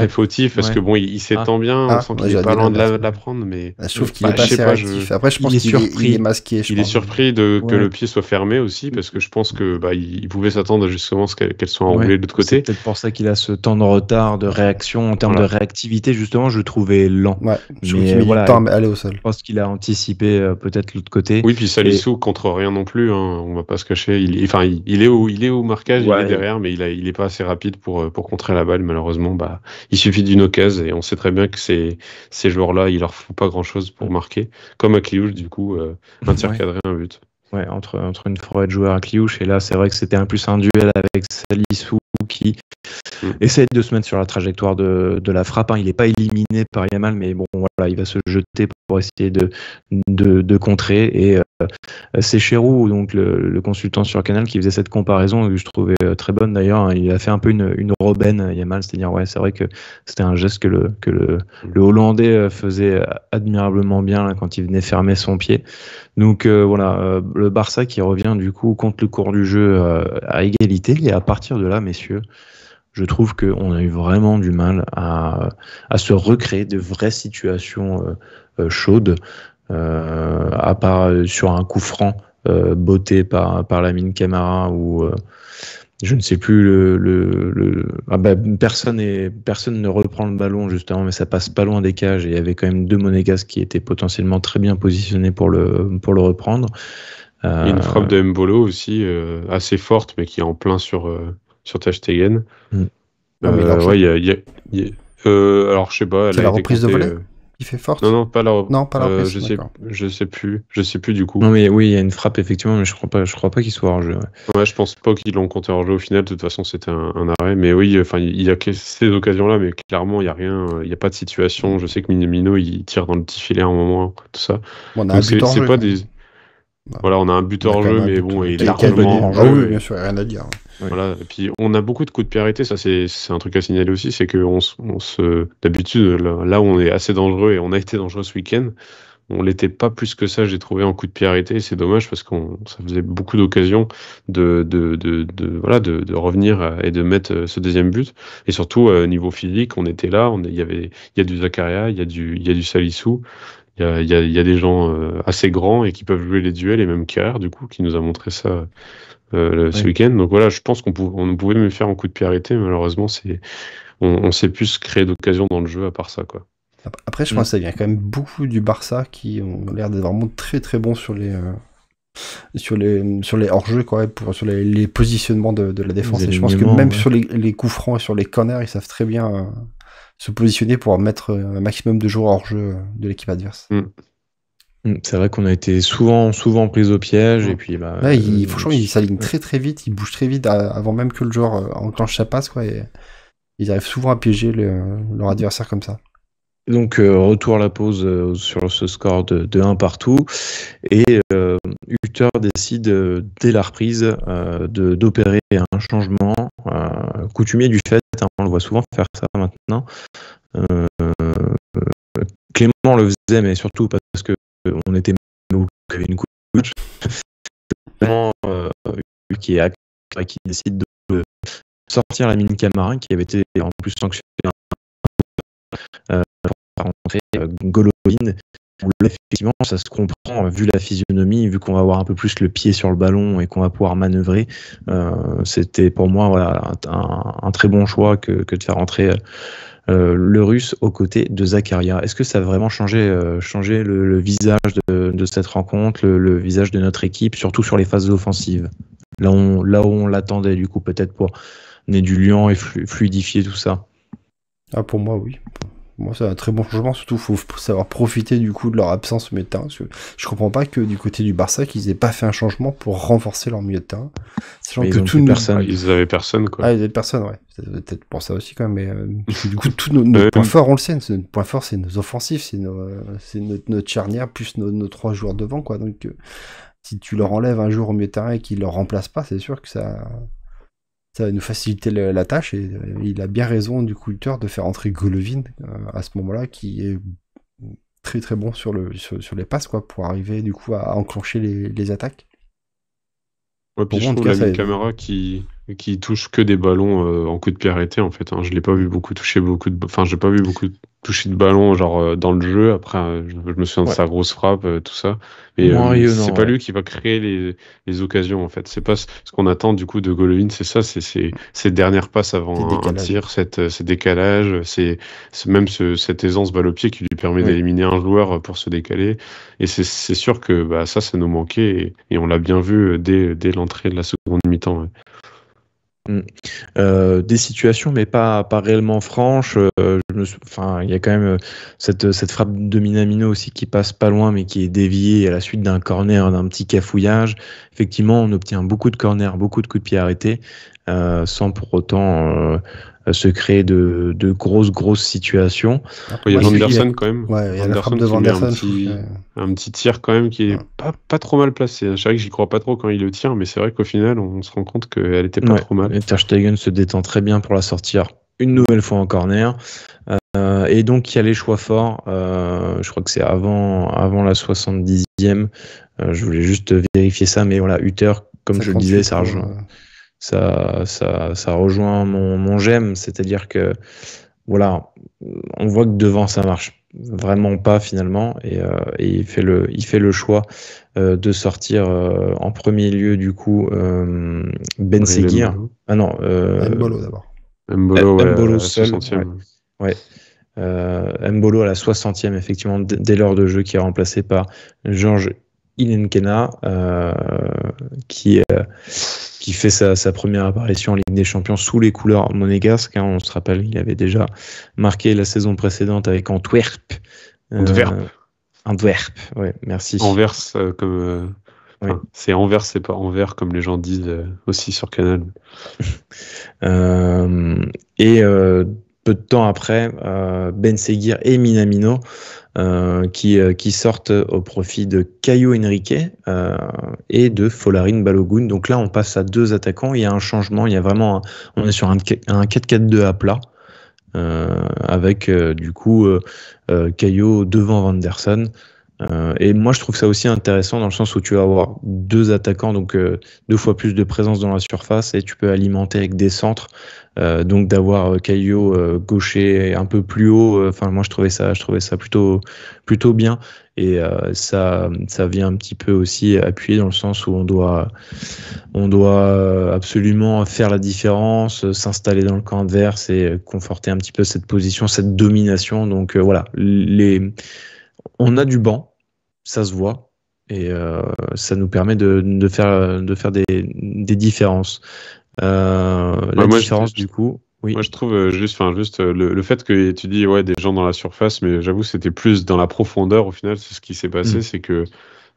fautif, parce que il s'étend bien, on sent qu'il est pas loin de la prendre, mais je trouve qu'il est pas assez réactif. Après, je pense qu'il est masqué. Il est surpris que le pied soit fermé aussi, parce que je pense que il pouvait s'attendre justement à ce qu'elle soit enroulée de l'autre côté. C'est peut-être pour ça qu'il a ce temps de retard, de réaction en termes de réactivité. Justement, je le trouvais lent. Ouais, je trouve qu'il met du temps à aller au sol. Je pense qu'il a anticipé peut-être l'autre côté. Oui, puis Salisu contre rien non plus, hein, on va pas se cacher. Il est au marquage, il est derrière, mais il est pas assez rapide pour contrer la balle, malheureusement. Il suffit d'une occasion, et on sait très bien que ces joueurs-là, il leur faut pas grand-chose pour marquer. Comme à Cliouche, du coup, un tir cadré, un but. Ouais, entre une forêt de joueurs à Cliouche, et là, c'est vrai que c'était plus un duel avec Salisu qui essaie de se mettre sur la trajectoire de la frappe. Il n'est pas éliminé par Yamal, mais bon, voilà, il va se jeter pour essayer de contrer. Et c'est Cherou, donc le consultant sur Canal, qui faisait cette comparaison, que je trouvais très bonne d'ailleurs. Il a fait un peu une Robben, Yamal, c'est-à-dire, c'est vrai que c'était un geste que le Hollandais faisait admirablement bien là, quand il venait fermer son pied. Donc le Barça qui revient du coup contre le cours du jeu à égalité, et à partir de là, messieurs, je trouve qu'on a eu vraiment du mal à se recréer de vraies situations chaudes, à part sur un coup franc botté par Lamine Camara, ou je ne sais plus personne ne reprend le ballon justement, mais ça passe pas loin des cages, et il y avait quand même 2 Monégasques qui étaient potentiellement très bien positionnés pour le reprendre. Une frappe de Mbolo aussi assez forte, mais qui est en plein sur Ter Stegen. Alors je sais pas. C'est la reprise de volée qui fait forte. Non, pas la reprise. Je sais plus du coup. Non, mais oui, il y a une frappe effectivement, mais je crois pas qu'il soit hors jeu. Ouais, je pense pas qu'ils l'ont compté hors jeu au final. De toute façon, c'était un arrêt. Mais oui, il y a ces occasions-là, mais clairement, il y a rien. Il y a pas de situation. Je sais que Minamino, il tire dans le petit filet à un moment, tout ça. On a un but hors jeu. Voilà, on a un but hors jeu, mais bon, il est largement. Ah oui, bien sûr, il n'y a rien à dire. Oui. Voilà. Et puis on a beaucoup de coups de pied arrêtés, ça c'est un truc à signaler aussi, c'est que d'habitude là où on est assez dangereux et on a été dangereux ce week-end, on l'était pas plus que ça, j'ai trouvé en coup de pied arrêté, et c'est dommage parce ça faisait beaucoup d'occasions de revenir et de mettre ce deuxième but. Et surtout, niveau physique, on était là, il y a du Zakaria, il y a du Salissou, il y a des gens assez grands et qui peuvent jouer les duels, et même Kerrer, du coup, qui nous a montré ça ce week-end. Donc voilà, je pense qu'on pouvait me faire en coup de pied arrêté, mais malheureusement, on s'est plus créé d'occasions dans le jeu à part ça, quoi. Après, je pense que ça vient quand même beaucoup du Barça qui ont l'air d'être vraiment très très bons sur les hors-jeux, quoi, sur les positionnements de la défense. Et je pense que même sur les coups francs et sur les corners, ils savent très bien se positionner pour mettre un maximum de joueurs hors-jeu de l'équipe adverse. C'est vrai qu'on a été souvent pris au piège, et puis franchement, ils s'alignent très très vite, ils bougent très vite avant même que le joueur enclenche sa passe, quoi, et ils arrivent souvent à piéger leur adversaire comme ça. Donc retour à la pause sur ce score de 1 partout, et Utter décide dès la reprise d'opérer un changement coutumier du fait, on le voit souvent faire ça maintenant. Clément le faisait, mais surtout parce que on était avait une couche. Clément qui décide de sortir Lamine Camara, qui avait été en plus sanctionné pour rentrer Golovin. Là, effectivement, ça se comprend, vu la physionomie, vu qu'on va avoir un peu plus le pied sur le ballon et qu'on va pouvoir manœuvrer. C'était pour moi, voilà, un très bon choix que de faire entrer le Russe aux côtés de Zakaria. Est-ce que ça a vraiment changé le visage de cette rencontre, le visage de notre équipe, surtout sur les phases offensives, là où on l'attendait, du coup, peut-être pour amener du liant et fluidifier tout ça? Pour moi, oui. Moi, c'est un très bon changement, surtout il faut savoir profiter du coup de leur absence au milieu de terrain, parce que je comprends pas que du côté du Barça qu'ils aient pas fait un changement pour renforcer leur milieu de terrain, sachant que ils avaient personne, quoi. Ils avaient personne, ouais. C'est peut-être pour ça aussi quand même, mais du coup tous nos points forts, on le sait, notre point fort c'est nos offensifs, c'est notre charnière plus nos 3 joueurs devant, quoi. Donc si tu leur enlèves un joueur au milieu de terrain et qu'ils le remplacent pas, c'est sûr que ça va nous faciliter la tâche, et il a bien raison du coup Utter de faire entrer Golovin à ce moment-là, qui est très très bon sur les passes, quoi, pour arriver du coup à enclencher les attaques. Ouais, puis je trouve Lamine Camara qui touche que des ballons en coup de pied arrêté, en fait. Je l'ai pas vu beaucoup toucher j'ai pas vu beaucoup toucher de ballons genre dans le jeu. Après, je me souviens de sa grosse frappe, tout ça. Mais c'est pas lui qui va créer les occasions, en fait. C'est pas ce qu'on attend du coup de Golovin, c'est ça, c'est ces dernières passes avant un tir, ces décalages, c'est même cette aisance balle au pied qui lui permet d'éliminer un joueur pour se décaler. Et c'est sûr que ça nous manquait, et on l'a bien vu dès l'entrée de la seconde mi-temps. Ouais. Des situations, mais pas réellement franches. Il y a quand même cette frappe de Minamino aussi qui passe pas loin, mais qui est déviée à la suite d'un corner, d'un petit cafouillage. Effectivement, on obtient beaucoup de corners, beaucoup de coups de pied arrêtés, sans pour autant se créer de grosses situations. Il y a Anderson quand même. Ouais, il y a la frappe de Anderson. Un petit tir quand même qui est pas trop mal placé. C'est vrai que j'y crois pas trop quand il le tire, mais c'est vrai qu'au final, on se rend compte qu'elle était pas trop mal. Et Ter Stegen se détend très bien pour la sortir une nouvelle fois en corner. Et donc, il y a les choix forts. Je crois que c'est avant la 70e. Je voulais juste vérifier ça, mais voilà, Utter, comme je le disais, ça rejoint. Ça rejoint mon j'aime, c'est-à-dire que voilà, on voit que devant ça marche vraiment pas finalement, et il fait le choix de sortir en premier lieu du coup Ben Seguir. Mbolo d'abord. Mbolo seul. Mbolo à la 60e effectivement, dès l'heure de jeu, qui est remplacé par Georges Ilenkena, qui fait sa première apparition en Ligue des Champions sous les couleurs monégasques. On se rappelle, il avait déjà marqué la saison précédente avec Antwerp. Antwerp, ouais, merci. Anvers, c'est Anvers, c'est pas Anvers comme les gens disent aussi sur Canal. peu de temps après, Ben Seguir et Minamino qui sortent au profit de Caio Henrique et de Folarin Balogun. Donc là, on passe à 2 attaquants. Il y a un changement. Il y a vraiment, on est sur un 4-4-2 à plat avec du coup Caio devant Vanderson. Et moi, je trouve ça aussi intéressant dans le sens où tu vas avoir 2 attaquants, donc 2 fois plus de présence dans la surface, et tu peux alimenter avec des centres. Donc d'avoir Caio gaucher un peu plus haut. Enfin, moi, je trouvais ça plutôt bien. Et ça vient un petit peu aussi appuyer dans le sens où on doit absolument faire la différence, s'installer dans le camp adverse et conforter un petit peu cette position, cette domination. Donc voilà, on a du banc, ça se voit, et ça nous permet de faire des différences. Différence du coup. Oui. Moi je trouve juste le fait que tu dis des gens dans la surface, mais j'avoue c'était plus dans la profondeur au final. C'est ce qui s'est passé, c'est que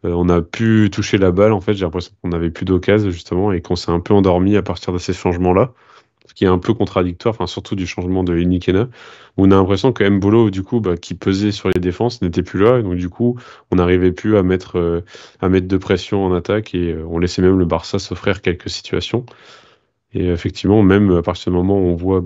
on a pu toucher la balle. En fait, j'ai l'impression qu'on n'avait plus d'occasion justement et qu'on s'est un peu endormi à partir de ces changements-là. Ce qui est un peu contradictoire, surtout du changement de Inikena, où on a l'impression que Mbolo, du coup, qui pesait sur les défenses, n'était plus là, et donc du coup, on n'arrivait plus à mettre de pression en attaque, et on laissait même le Barça s'offrir quelques situations. Et effectivement, même à partir du moment où on voit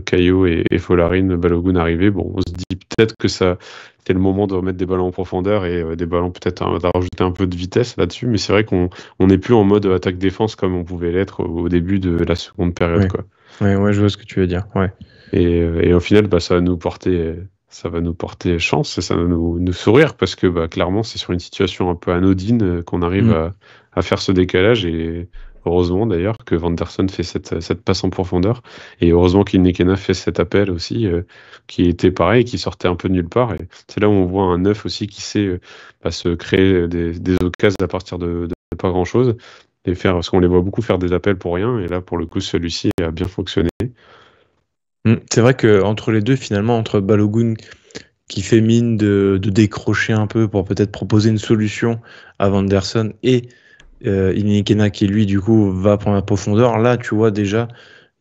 Caio et Folarin Balogun arriver, on se dit peut-être que c'était le moment de remettre des ballons en profondeur et des ballons peut-être à rajouter un peu de vitesse là-dessus. Mais c'est vrai qu'on n'est plus en mode attaque-défense comme on pouvait l'être au début de la seconde période. Ouais. Quoi. Ouais, je vois ce que tu veux dire. Ouais. Et au final, ça va nous porter chance et ça va nous sourire parce que clairement, c'est sur une situation un peu anodine qu'on arrive à faire ce décalage et heureusement d'ailleurs que Vanderson fait cette passe en profondeur et heureusement qu'Inikena fait cet appel aussi qui était pareil, qui sortait un peu de nulle part et c'est là où on voit un neuf aussi qui sait se créer des occasions à partir de pas grand chose et faire, parce qu'on les voit beaucoup faire des appels pour rien et là pour le coup celui-ci a bien fonctionné. C'est vrai que entre les deux finalement, entre Balogun qui fait mine de décrocher un peu pour peut-être proposer une solution à Vanderson et Inikena qui lui du coup va prendre la profondeur, là tu vois déjà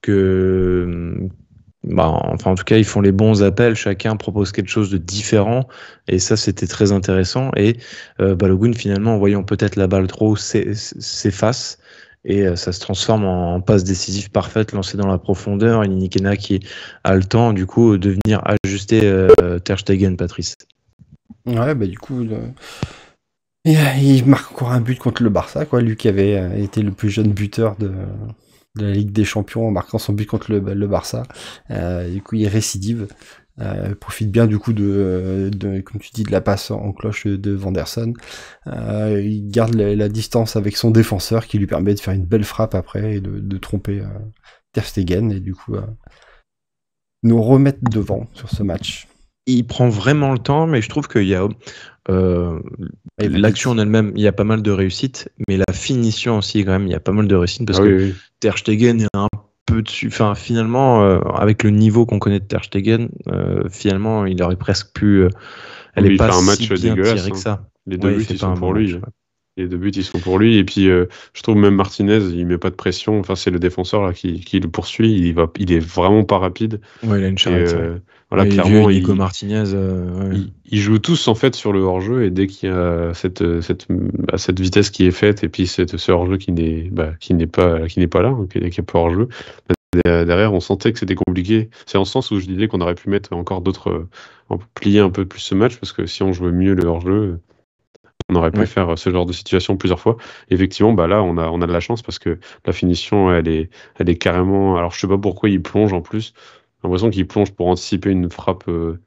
que en tout cas ils font les bons appels, chacun propose quelque chose de différent et ça c'était très intéressant et Balogun finalement en voyant peut-être la balle trop s'efface et ça se transforme en passe décisive parfaite lancée dans la profondeur et Inikena qui a le temps du coup de venir ajuster Ter Stegen. Patrice. Ouais, du coup il marque encore un but contre le Barça, lui qui avait été le plus jeune buteur de la Ligue des Champions en marquant son but contre le Barça. Du coup, il récidive. Il profite bien du coup de comme tu dis, de la passe en cloche de Vanderson. Il garde la distance avec son défenseur qui lui permet de faire une belle frappe après et de tromper Ter Stegen et du coup nous remettre devant sur ce match. Il prend vraiment le temps, mais je trouve qu'il y a l'action en elle-même, il y a pas mal de réussite, mais la finition aussi, quand même, il y a pas mal de réussite parce que Ter Stegen est un peu dessus. Enfin, finalement, avec le niveau qu'on connaît de Ter Stegen, finalement, il aurait presque pu. Elle est pas un match si bien tirée que ça. Les deux buts, ils sont pour lui. Les deux buts, ils sont pour lui. Et puis, je trouve même Martinez, il met pas de pression. Enfin, c'est le défenseur là qui le poursuit. Il est vraiment pas rapide. Ouais, il a une charrette. Clairement, Nico Martinez. Ils jouent tous en fait sur le hors-jeu et dès qu'il y a cette vitesse qui est faite et puis ce hors-jeu qui n'est pas là, qui est pas hors-jeu. Derrière, on sentait que c'était compliqué. C'est en ce sens où je disais qu'on aurait pu mettre encore plier un peu plus ce match parce que si on jouait mieux le hors-jeu. On aurait pu faire ce genre de situation plusieurs fois. Effectivement, là, on a de la chance parce que la finition, elle est carrément. Alors, je sais pas pourquoi il plonge en plus. J'ai l'impression qu'il plonge pour anticiper une frappe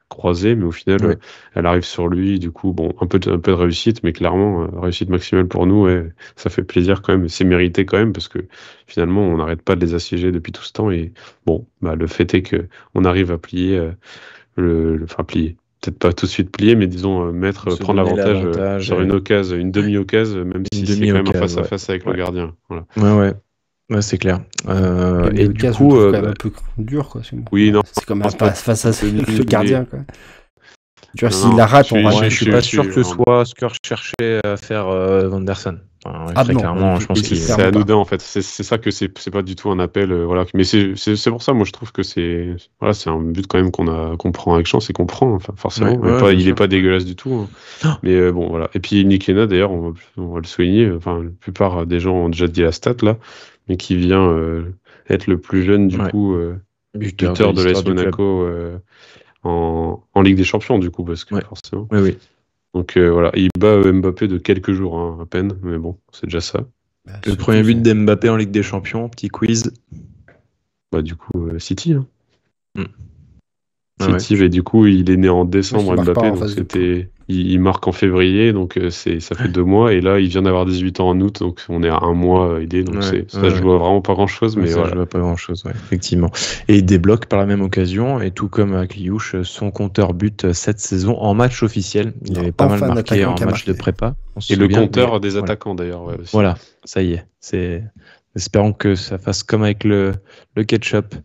croisée, mais au final, elle arrive sur lui. Du coup, un peu de réussite, mais clairement, réussite maximale pour nous. Ça fait plaisir quand même. C'est mérité quand même parce que finalement, on n'arrête pas de les assiéger depuis tout ce temps. Et le fait est qu'on arrive à plier plier. Peut-être pas tout de suite plier, mais disons prendre l'avantage sur une demi-occasion, même si c'est quand même un face-à-face avec le gardien. Voilà. Ouais, c'est clair. Et du coup, c'est quand même un peu dur, quoi. Oui, non. C'est comme un face à le gardien, quoi. Tu vois, s'il la rate, je suis pas sûr que ce soit ce que recherchait à faire Vanderson. Très clairement, je pense que c'est anodin en fait. C'est ça que c'est pas du tout un appel. Voilà. Mais c'est pour ça, moi je trouve que c'est un but quand même qu'on prend avec chance et qu'on prend, enfin, forcément. Il est pas dégueulasse du tout. Hein. Mais bon, voilà. Et puis Nikena, d'ailleurs, on va le souligner. Enfin, la plupart des gens ont déjà dit la stat là, mais qui vient être le plus jeune du coup buteur de l'AS Monaco en Ligue des Champions du coup, parce que forcément. Oui. Donc voilà, il bat Mbappé de quelques jours hein, à peine, mais bon, c'est déjà ça. Le premier but d'Mbappé en Ligue des Champions, petit quiz. Bah du coup, City. Hein. City, et du coup, il est né en décembre, Mbappé, donc il marque en février, donc ça fait 2 mois, et là, il vient d'avoir 18 ans en août, donc on est à 1 mois aidé, donc ça joue vraiment pas grand-chose, mais ça joue pas grand-chose, effectivement. Et il débloque par la même occasion, et tout comme à Kliouche, son compteur but cette saison en match officiel. Il avait pas mal marqué en match de prépa. Et le compteur des attaquants, d'ailleurs. Aussi. Voilà, ça y est. Espérons que ça fasse comme avec le ketchup.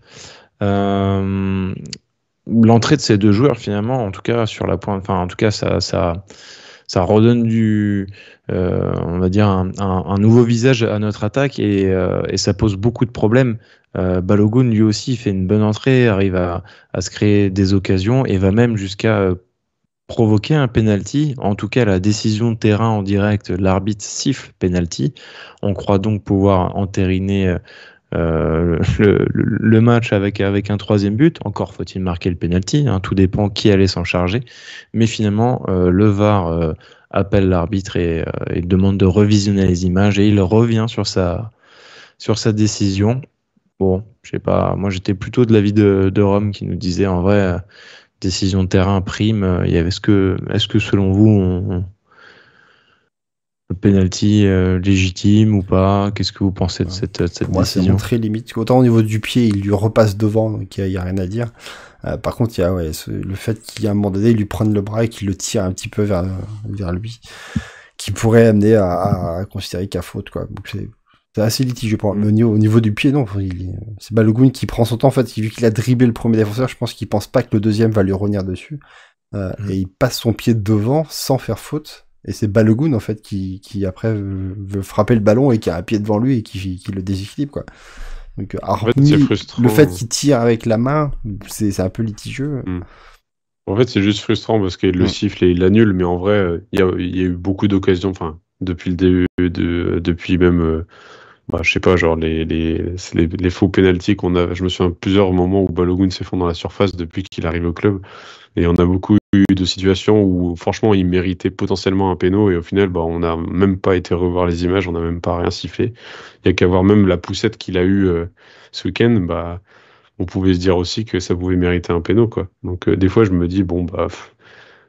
L'entrée de ces deux joueurs, finalement, en tout cas sur la pointe, enfin en tout cas ça redonne on va dire un nouveau visage à notre attaque et ça pose beaucoup de problèmes. Balogun lui aussi fait une bonne entrée, arrive à se créer des occasions et va même jusqu'à provoquer un penalty. En tout cas, la décision de terrain en direct, l'arbitre siffle penalty. On croit donc pouvoir entériner le match avec un 3e but. Encore faut-il marquer le penalty, hein, tout dépend qui allait s'en charger, mais finalement le VAR appelle l'arbitre et demande de revisionner les images et il revient sur sa décision. Bon, je sais pas, moi j'étais plutôt de l'avis de Rome qui nous disait en vrai décision de terrain prime. Est-ce que selon vous le penalty légitime ou pas? Qu'est-ce que vous pensez de cette Moi, décision? C'est très limite. Autant au niveau du pied, il lui repasse devant, donc il y a rien à dire. Par contre, il y a le fait qu'il y a un moment donné, il lui prenne le bras et qu'il le tire un petit peu vers lui, qui pourrait amener à considérer qu'il y a faute, quoi. Donc c'est assez litigieux pour moi. Mais au niveau du pied, non. C'est Balogun qui prend son temps, en fait. Vu qu'il a dribblé le premier défenseur, je pense qu'il pense pas que le deuxième va lui revenir dessus. Et il passe son pied devant sans faire faute. Et c'est Balogun, en fait, qui après veut frapper le ballon et qui a un pied devant lui et qui le déséquilibre, quoi. Donc, en fait, c'est frustrant. Le fait qu'il tire avec la main, c'est un peu litigieux. En fait, c'est juste frustrant parce qu'il le siffle et il l'annule, mais en vrai, il y a eu beaucoup d'occasions, enfin, depuis le début, depuis même, je sais pas, genre les faux pénaltys qu'on a. Je me souviens de plusieurs moments où Balogun s'effondre dans la surface depuis qu'il arrive au club. Et on a beaucoup eu de situations où, franchement, il méritait potentiellement un péno et au final, on n'a même pas été revoir les images, on n'a même pas rien sifflé. Il n'y a qu'à voir même la poussette qu'il a eue ce week-end, on pouvait se dire aussi que ça pouvait mériter un péno, quoi. Donc, des fois, je me dis,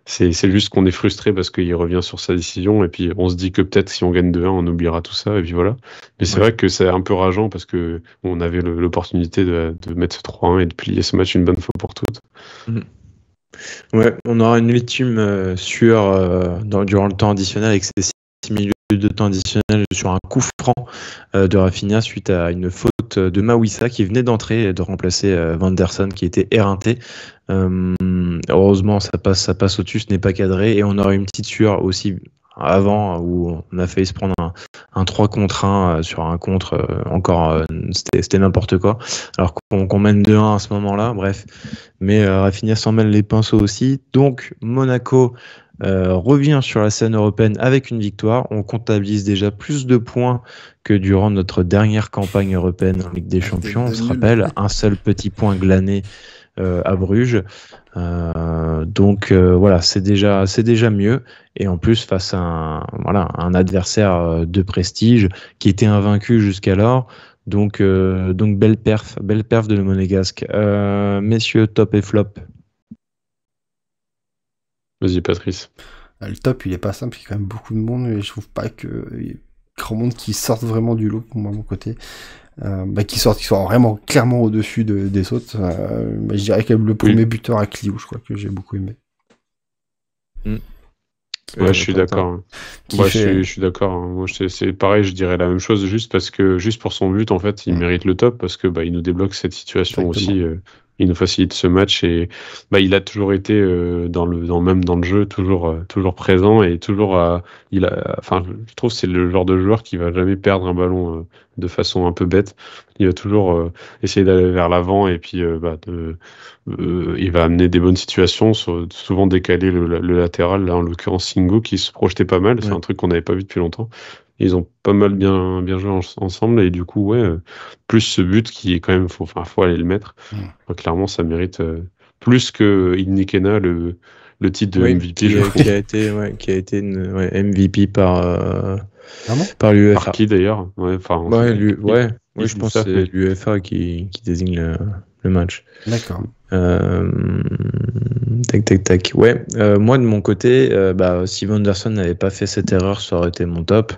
c'est juste qu'on est frustré parce qu'il revient sur sa décision et puis on se dit que peut-être si on gagne 2-1, on oubliera tout ça et puis voilà. Mais c'est vrai que c'est un peu rageant parce que on avait l'opportunité de mettre ce 3-1 et de plier ce match une bonne fois pour toutes. Ouais, on aura une ultime sueur durant le temps additionnel avec ces 6 minutes de temps additionnel sur un coup franc de Rafinha suite à une faute de Mawissa qui venait d'entrer et de remplacer Vanderson qui était éreinté. Heureusement ça passe au-dessus, ce n'est pas cadré et on aura une petite sueur aussi avant où on a failli se prendre un 3 contre 1 sur un contre encore c'était n'importe quoi alors qu'on mène 2-1 à ce moment-là, bref, mais Rafinha s'en mêle les pinceaux aussi. Donc Monaco revient sur la scène européenne avec une victoire. On comptabilise déjà plus de points que durant notre dernière campagne européenne en Ligue des Champions. On se rappelle, un seul petit point glané à Bruges. Donc voilà, c'est déjà mieux. Et en plus, face à un adversaire de prestige qui était invaincu jusqu'alors. Donc belle perf de le Monégasque. Messieurs, top et flop. Vas-y, Patrice. Le top, il est pas simple, il y a quand même beaucoup de monde, et je trouve pas qu'il y ait grand monde qui sorte vraiment du lot, pour moi, de mon côté. Qui sont vraiment clairement au-dessus des autres. Je dirais que le premier buteur à Kliouche, je crois que j'ai beaucoup aimé. Ouais, je suis d'accord. Je suis d'accord. Moi, c'est pareil, je dirais la même chose, juste pour son but, en fait, il mérite le top, parce que il nous débloque cette situation. Exactement. Aussi. il nous facilite ce match et il a toujours été dans le jeu toujours présent et toujours je trouve que c'est le genre de joueur qui va jamais perdre un ballon de façon un peu bête. Il va toujours essayer d'aller vers l'avant et puis il va amener des bonnes situations, souvent décaler le latéral, là en l'occurrence Singo qui se projetait pas mal, c'est un truc qu'on n'avait pas vu depuis longtemps. Ils ont pas mal bien joué ensemble et du coup plus ce but qui est quand même faut aller le mettre. Clairement ça mérite plus que Ignikena le titre de MVP qui a été MVP par l'UEFA. Par qui d'ailleurs je pense que c'est l'UEFA qui désigne le match. D'accord. Tac. Ouais, moi de mon côté, si Vanderson n'avait pas fait cette erreur, ça aurait été mon top.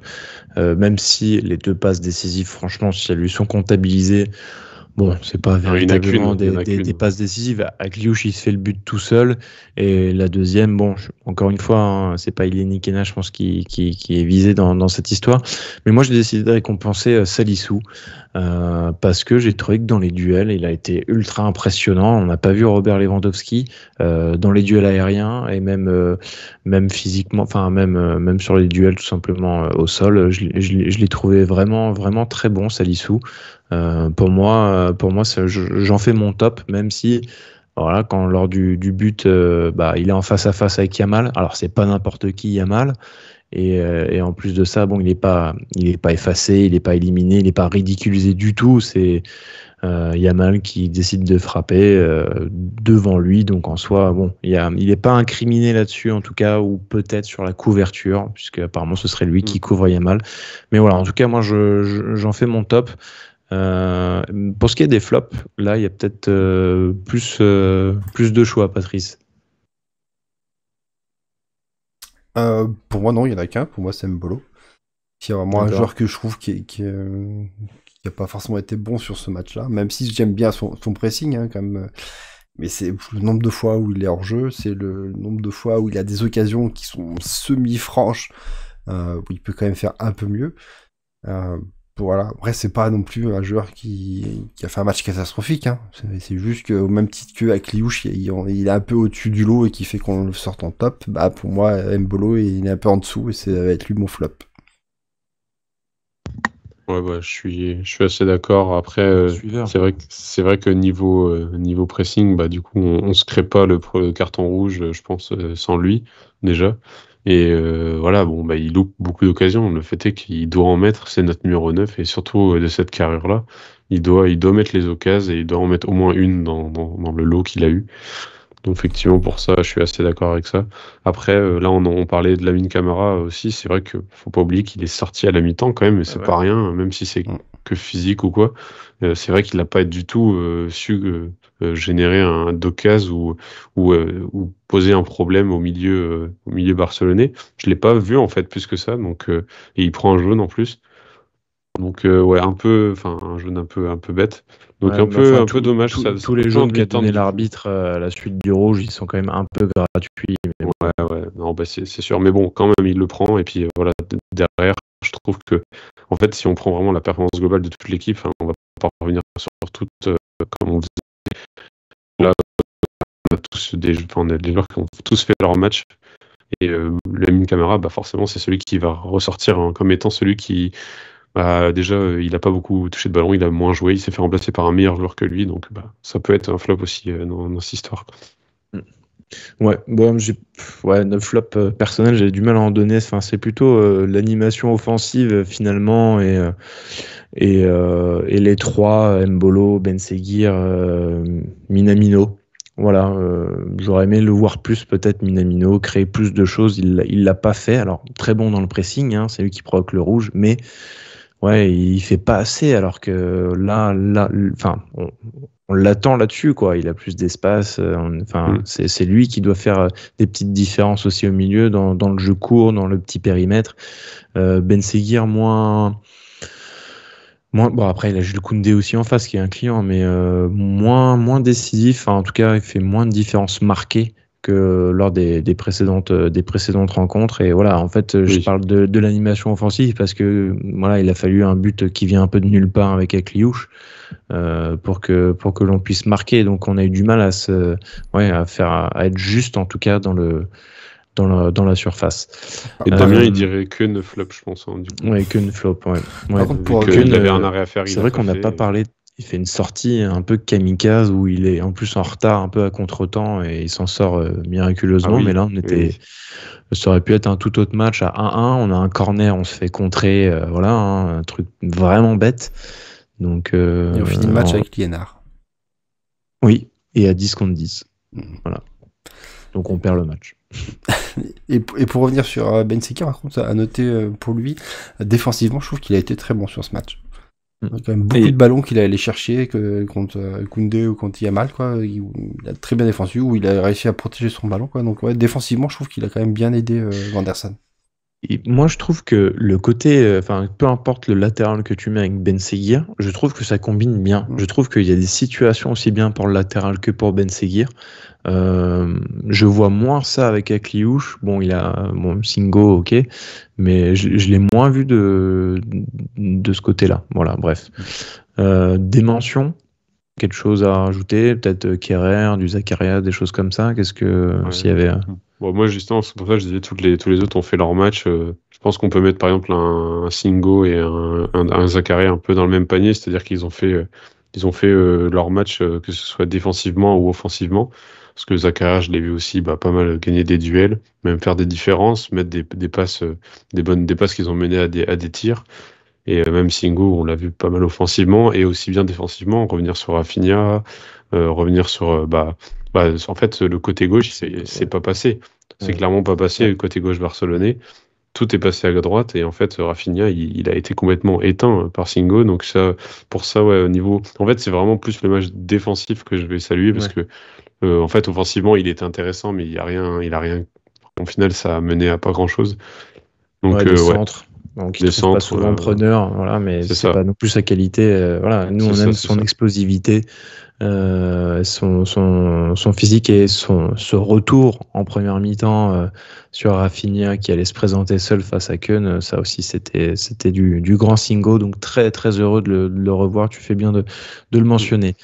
Même si les 2 passes décisives, franchement, si elles lui sont comptabilisées, bon, c'est pas véritablement des passes décisives. Agliouche, il se fait le but tout seul. Et la deuxième, encore une fois, c'est pas Ignikena, je pense, qui est visé dans cette histoire. Mais moi, j'ai décidé de récompenser Salissou. Parce que j'ai trouvé que dans les duels, il a été ultra impressionnant. On n'a pas vu Robert Lewandowski dans les duels aériens et même physiquement, même sur les duels tout simplement au sol. Je l'ai trouvé vraiment, vraiment très bon, Salissou. Pour moi, j'en fais mon top, même si quand lors du but, il est en face à face avec Yamal. Alors c'est pas n'importe qui Yamal. Et en plus de ça, il est pas effacé, il est pas éliminé, il est pas ridiculisé du tout. C'est Yamal qui décide de frapper devant lui. Donc en soi, il est pas incriminé là-dessus en tout cas, ou peut-être sur la couverture, puisque apparemment ce serait lui qui couvre Yamal. Mais voilà, en tout cas, moi j'en fais mon top. Pour ce qui est des flops, là il y a peut-être plus de choix, Patrice. Pour moi, non, il n'y en a qu'un. Pour moi, c'est Mbolo. C'est vraiment un joueur que je trouve qui n'a pas forcément été bon sur ce match-là, même si j'aime bien son pressing, quand même. Mais c'est le nombre de fois où il est hors jeu, c'est le nombre de fois où il a des occasions qui sont semi-franches, où il peut quand même faire un peu mieux. Voilà. Après, c'est pas non plus un joueur qui a fait un match catastrophique. C'est juste qu'au même titre que Agliouche, il est un peu au-dessus du lot et qui fait qu'on le sorte en top. Pour moi, Mbolo, il est un peu en dessous et ça va être lui mon flop. Ouais, je suis assez d'accord. Après, c'est vrai que niveau pressing, du coup, on se crée pas le carton rouge, je pense, sans lui déjà. Et il loupe beaucoup d'occasions. Le fait est qu'il doit en mettre, c'est notre numéro 9, et surtout de cette carrure-là, il doit mettre les occasions et il doit en mettre au moins une dans le lot qu'il a eu. Donc effectivement, pour ça, je suis assez d'accord avec ça. Après, là, on parlait de Lamine Camara aussi. C'est vrai qu'il faut pas oublier qu'il est sorti à la mi-temps quand même, mais c'est pas rien, même si c'est que physique ou quoi. C'est vrai qu'il n'a pas du tout su générer d'occasion ou poser un problème au milieu barcelonais. Je l'ai pas vu en fait plus que ça. Donc et il prend un jaune en plus. Donc un jaune un peu bête. Donc un peu dommage. Tous les jaunes qu'a donné l'arbitre à la suite du rouge, ils sont quand même un peu gratuits. Mais non, c'est sûr. Mais bon, quand même, il le prend. Et puis voilà, derrière, je trouve que en fait, si on prend vraiment la performance globale de toute l'équipe, on va pas revenir sur toutes comme on disait. Là, on a des joueurs qui ont tous fait leur match. Et Lamine Camara, forcément, c'est celui qui va ressortir comme étant celui qui déjà, il n'a pas beaucoup touché de ballon, il a moins joué, il s'est fait remplacer par un meilleur joueur que lui, donc ça peut être un flop aussi dans cette histoire. Ouais, 9 flops personnels, j'ai du mal à en donner. Enfin, c'est plutôt l'animation offensive finalement et les trois, Mbolo, Ben Seguir, Minamino. Voilà, j'aurais aimé le voir plus peut-être Minamino, créer plus de choses, il l'a pas fait. Alors très bon dans le pressing, c'est lui qui provoque le rouge, mais il fait pas assez alors que là, on l'attend là-dessus, quoi. Il a plus d'espace. C'est lui qui doit faire des petites différences aussi au milieu, dans le jeu court, dans le petit périmètre. Ben Seguir moins. Bon, après, il a Jules Koundé aussi en face, qui est un client, mais moins décisif. Enfin, en tout cas, il fait moins de différences marquées que lors des précédentes rencontres. Et voilà, en fait, je parle de l'animation offensive parce que voilà, il a fallu un but qui vient un peu de nulle part avec Akliouche pour que l'on puisse marquer. Donc on a eu du mal à être juste, en tout cas dans la surface. Et Damien, il dirait que 9 flops, je pense. Du coup. Ouais, que 9 flops, ouais. Par contre, il avait un arrêt à faire. C'est vrai qu'on n'a pas parlé. Il fait une sortie un peu kamikaze où il est en plus en retard, un peu à contre-temps, et il s'en sort miraculeusement. Mais là, ça aurait pu être un tout autre match à 1-1. On a un corner, on se fait contrer, un truc vraiment bête. Donc, et on finit le match avec Liénard. Oui, et à 10 contre 10. Voilà. Donc on perd le match. Et pour revenir sur Ben Seghir, par contre, à noter pour lui, défensivement, je trouve qu'il a été très bon sur ce match. Il y a quand même beaucoup de ballons qu'il a allé chercher contre Koundé ou contre Yamal, quoi. Il a très bien défendu, où il a réussi à protéger son ballon, quoi. Donc défensivement, je trouve qu'il a quand même bien aidé Vanderson. Et moi, je trouve que le côté, peu importe le latéral que tu mets avec Ben Seghir, je trouve que ça combine bien. Je trouve qu'il y a des situations aussi bien pour le latéral que pour Ben Seghir. Je vois moins ça avec Akliouche. Bon, il a Singo, ok, mais je l'ai moins vu de ce côté-là. Voilà, bref. Des mentions, quelque chose à rajouter, peut-être Kerrer, du Zakaria, des choses comme ça. Qu'est-ce que s'il y avait Bon, moi, justement, c'est pour ça que je disais tous les autres ont fait leur match. Je pense qu'on peut mettre par exemple un Singo et un Zakaria un peu dans le même panier, c'est-à-dire qu'ils ont fait leur match, que ce soit défensivement ou offensivement. Parce que Zakaria, je l'ai vu aussi pas mal gagner des duels, même faire des différences, mettre des passes, des passes qu'ils ont menées à des tirs. Et même Singo, on l'a vu pas mal offensivement et aussi bien défensivement, revenir sur Rafinha, revenir sur en fait, le côté gauche, c'est pas passé. C'est clairement pas passé, le côté gauche barcelonais. Tout est passé à droite et en fait, Rafinha, il a été complètement éteint par Singo. Donc pour ça, au niveau... En fait, c'est vraiment plus le match défensif que je vais saluer parce que, en fait, offensivement, il était intéressant, mais il a rien... Au final, ça a mené à pas grand-chose. Donc, des centres. Donc, il ne trouve pas souvent preneur, voilà, mais c'est pas non plus sa qualité. Voilà, nous, on aime son explosivité. Son physique et ce retour en première mi-temps sur Rafinha qui allait se présenter seul face à Keun, ça aussi c'était du grand Singo, donc très très heureux de le revoir. Tu fais bien de le mentionner.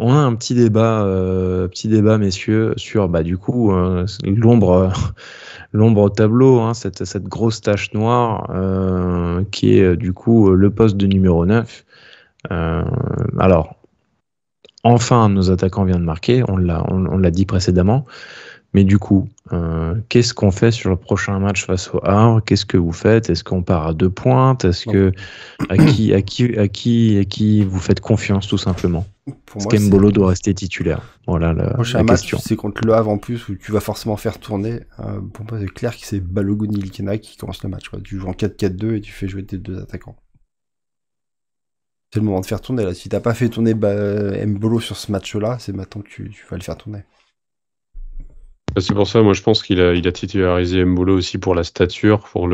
On a un petit débat messieurs sur du coup l'ombre au tableau, hein, cette grosse tache noire qui est du coup le poste de numéro 9. Alors enfin, un de nos attaquants vient de marquer, on l'a dit précédemment. Mais du coup, qu'est-ce qu'on fait sur le prochain match face au Havre ? Qu'est-ce que vous faites ? Est-ce qu'on part à 2 pointes ? Est-ce que à qui vous faites confiance tout simplement ? Est-ce qu'Embolo doit rester titulaire ? Voilà la question. Match, c'est contre le Havre en plus où tu vas forcément faire tourner. Pour moi, c'est clair que c'est Balogun et Likena qui commence le match. Tu joues en 4-4-2 et tu fais jouer tes 2 attaquants. C'est le moment de faire tourner là. Si t'as pas fait tourner Mbolo sur ce match-là, c'est maintenant que tu vas le faire tourner. C'est pour ça, moi je pense qu'il a titularisé Mbolo aussi pour la stature, pour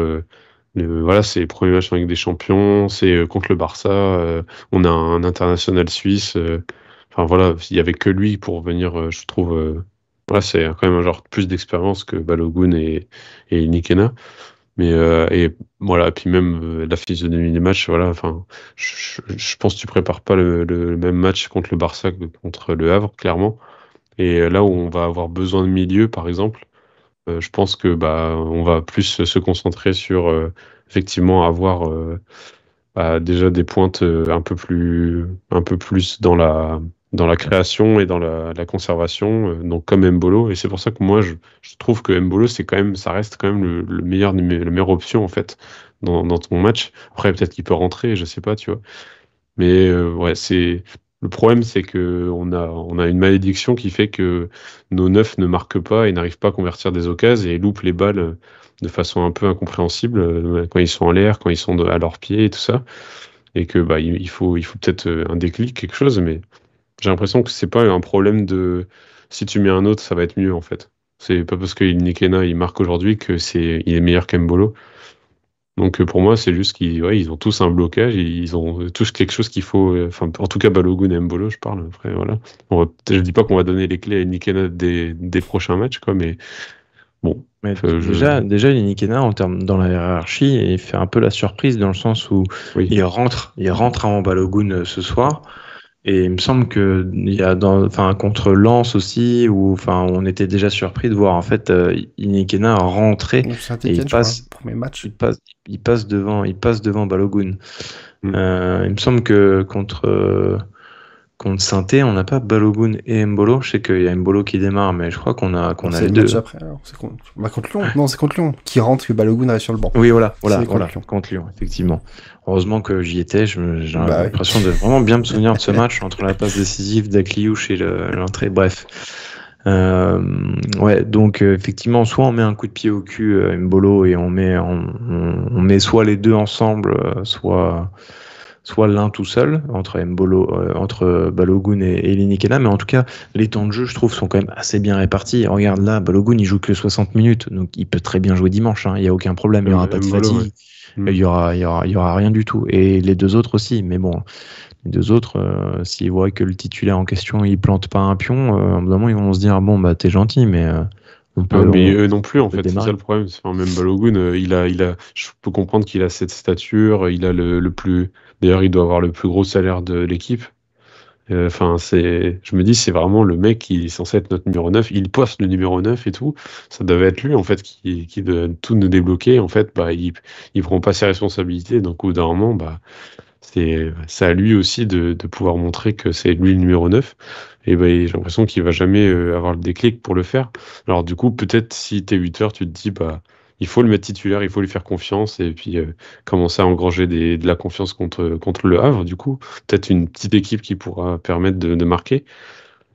voilà, c'est les premiers matchs avec des champions, c'est contre le Barça, on a un international suisse. Enfin voilà, il y avait que lui pour venir, je trouve. Voilà, c'est quand même un genre plus d'expérience que Balogun et Likena. Mais et voilà, puis même la physionomie des matchs, voilà, enfin, je pense que tu prépares pas le même match contre le Barça que contre le Havre, clairement. Et là où on va avoir besoin de milieu, par exemple, je pense que on va plus se concentrer sur effectivement avoir déjà des pointes un peu plus dans la création et dans la conservation, donc comme Mbolo. Et c'est pour ça que moi, je trouve que Mbolo, ça reste quand même la meilleure option, en fait, dans ton match. Après, peut-être qu'il peut rentrer, je sais pas, tu vois. Mais le problème, c'est que on a une malédiction qui fait que nos 9 ne marquent pas et n'arrivent pas à convertir des occasions et loupent les balles de façon un peu incompréhensible quand ils sont en l'air, quand ils sont à leurs pieds et tout ça. Et que il faut peut-être un déclic, quelque chose, mais j'ai l'impression que c'est pas un problème de si tu mets un autre, ça va être mieux en fait. C'est pas parce que Nikena il marque aujourd'hui que il est meilleur qu'Embolo. Donc pour moi, c'est juste ils ont tous un blocage, ils ont tous quelque chose qu'il faut. Enfin, en tout cas, Balogun et Mbolo, je parle. Après, voilà. Je dis pas qu'on va donner les clés à Nikena des prochains matchs, quoi, mais bon. Mais déjà, Nikena, dans la hiérarchie, il fait un peu la surprise dans le sens où il rentre avant Balogun ce soir. Et il me semble que contre Lens aussi, on était déjà surpris de voir en fait Nikena rentrer et il passe devant Balogun. Il me semble que contre Saint-Étienne, on n'a pas Balogun et Mbolo. Je sais qu'il y a Mbolo qui démarre, mais je crois qu'on a les deux. Après, c'est contre Lyon. Non, c'est contre Lyon qui rentre, que Balogun reste sur le banc. Oui, voilà, contre Lyon, effectivement. Heureusement que j'y étais. J'ai l'impression de vraiment bien me souvenir de ce match entre la passe décisive d'Akliouche et l'entrée. Bref. Donc effectivement, soit on met un coup de pied au cul Mbolo et on met soit les deux ensemble, soit l'un tout seul entre Balogun et Nikena, mais en tout cas les temps de jeu je trouve sont quand même assez bien répartis. Regarde là, Balogun il joue que 60 minutes, donc il peut très bien jouer dimanche, il n'y a aucun problème, il n'y aura pas de fatigue, il y aura rien du tout, et les deux autres aussi, mais bon, les deux autres s'ils voient que le titulaire en question il plante pas un pion, à un moment ils vont se dire bon bah t'es gentil, mais mais eux non plus, en fait, c'est ça le problème. Même Balogun, je peux comprendre qu'il a cette stature, il a le plus. D'ailleurs, il doit avoir le plus gros salaire de l'équipe. Je me dis, c'est vraiment le mec qui est censé être notre numéro 9. Il poste le numéro 9 et tout. Ça devait être lui, en fait, qui doit tout nous débloquer. En fait, il prend pas ses responsabilités. Donc, au bout d'un moment, c'est à lui aussi de pouvoir montrer que c'est lui le numéro 9. Et j'ai l'impression qu'il va jamais avoir le déclic pour le faire. Alors du coup, peut-être si t'es 8 heures, tu te dis il faut le mettre titulaire, il faut lui faire confiance et puis commencer à engranger de la confiance contre le Havre. Du coup, peut-être une petite équipe qui pourra permettre de marquer.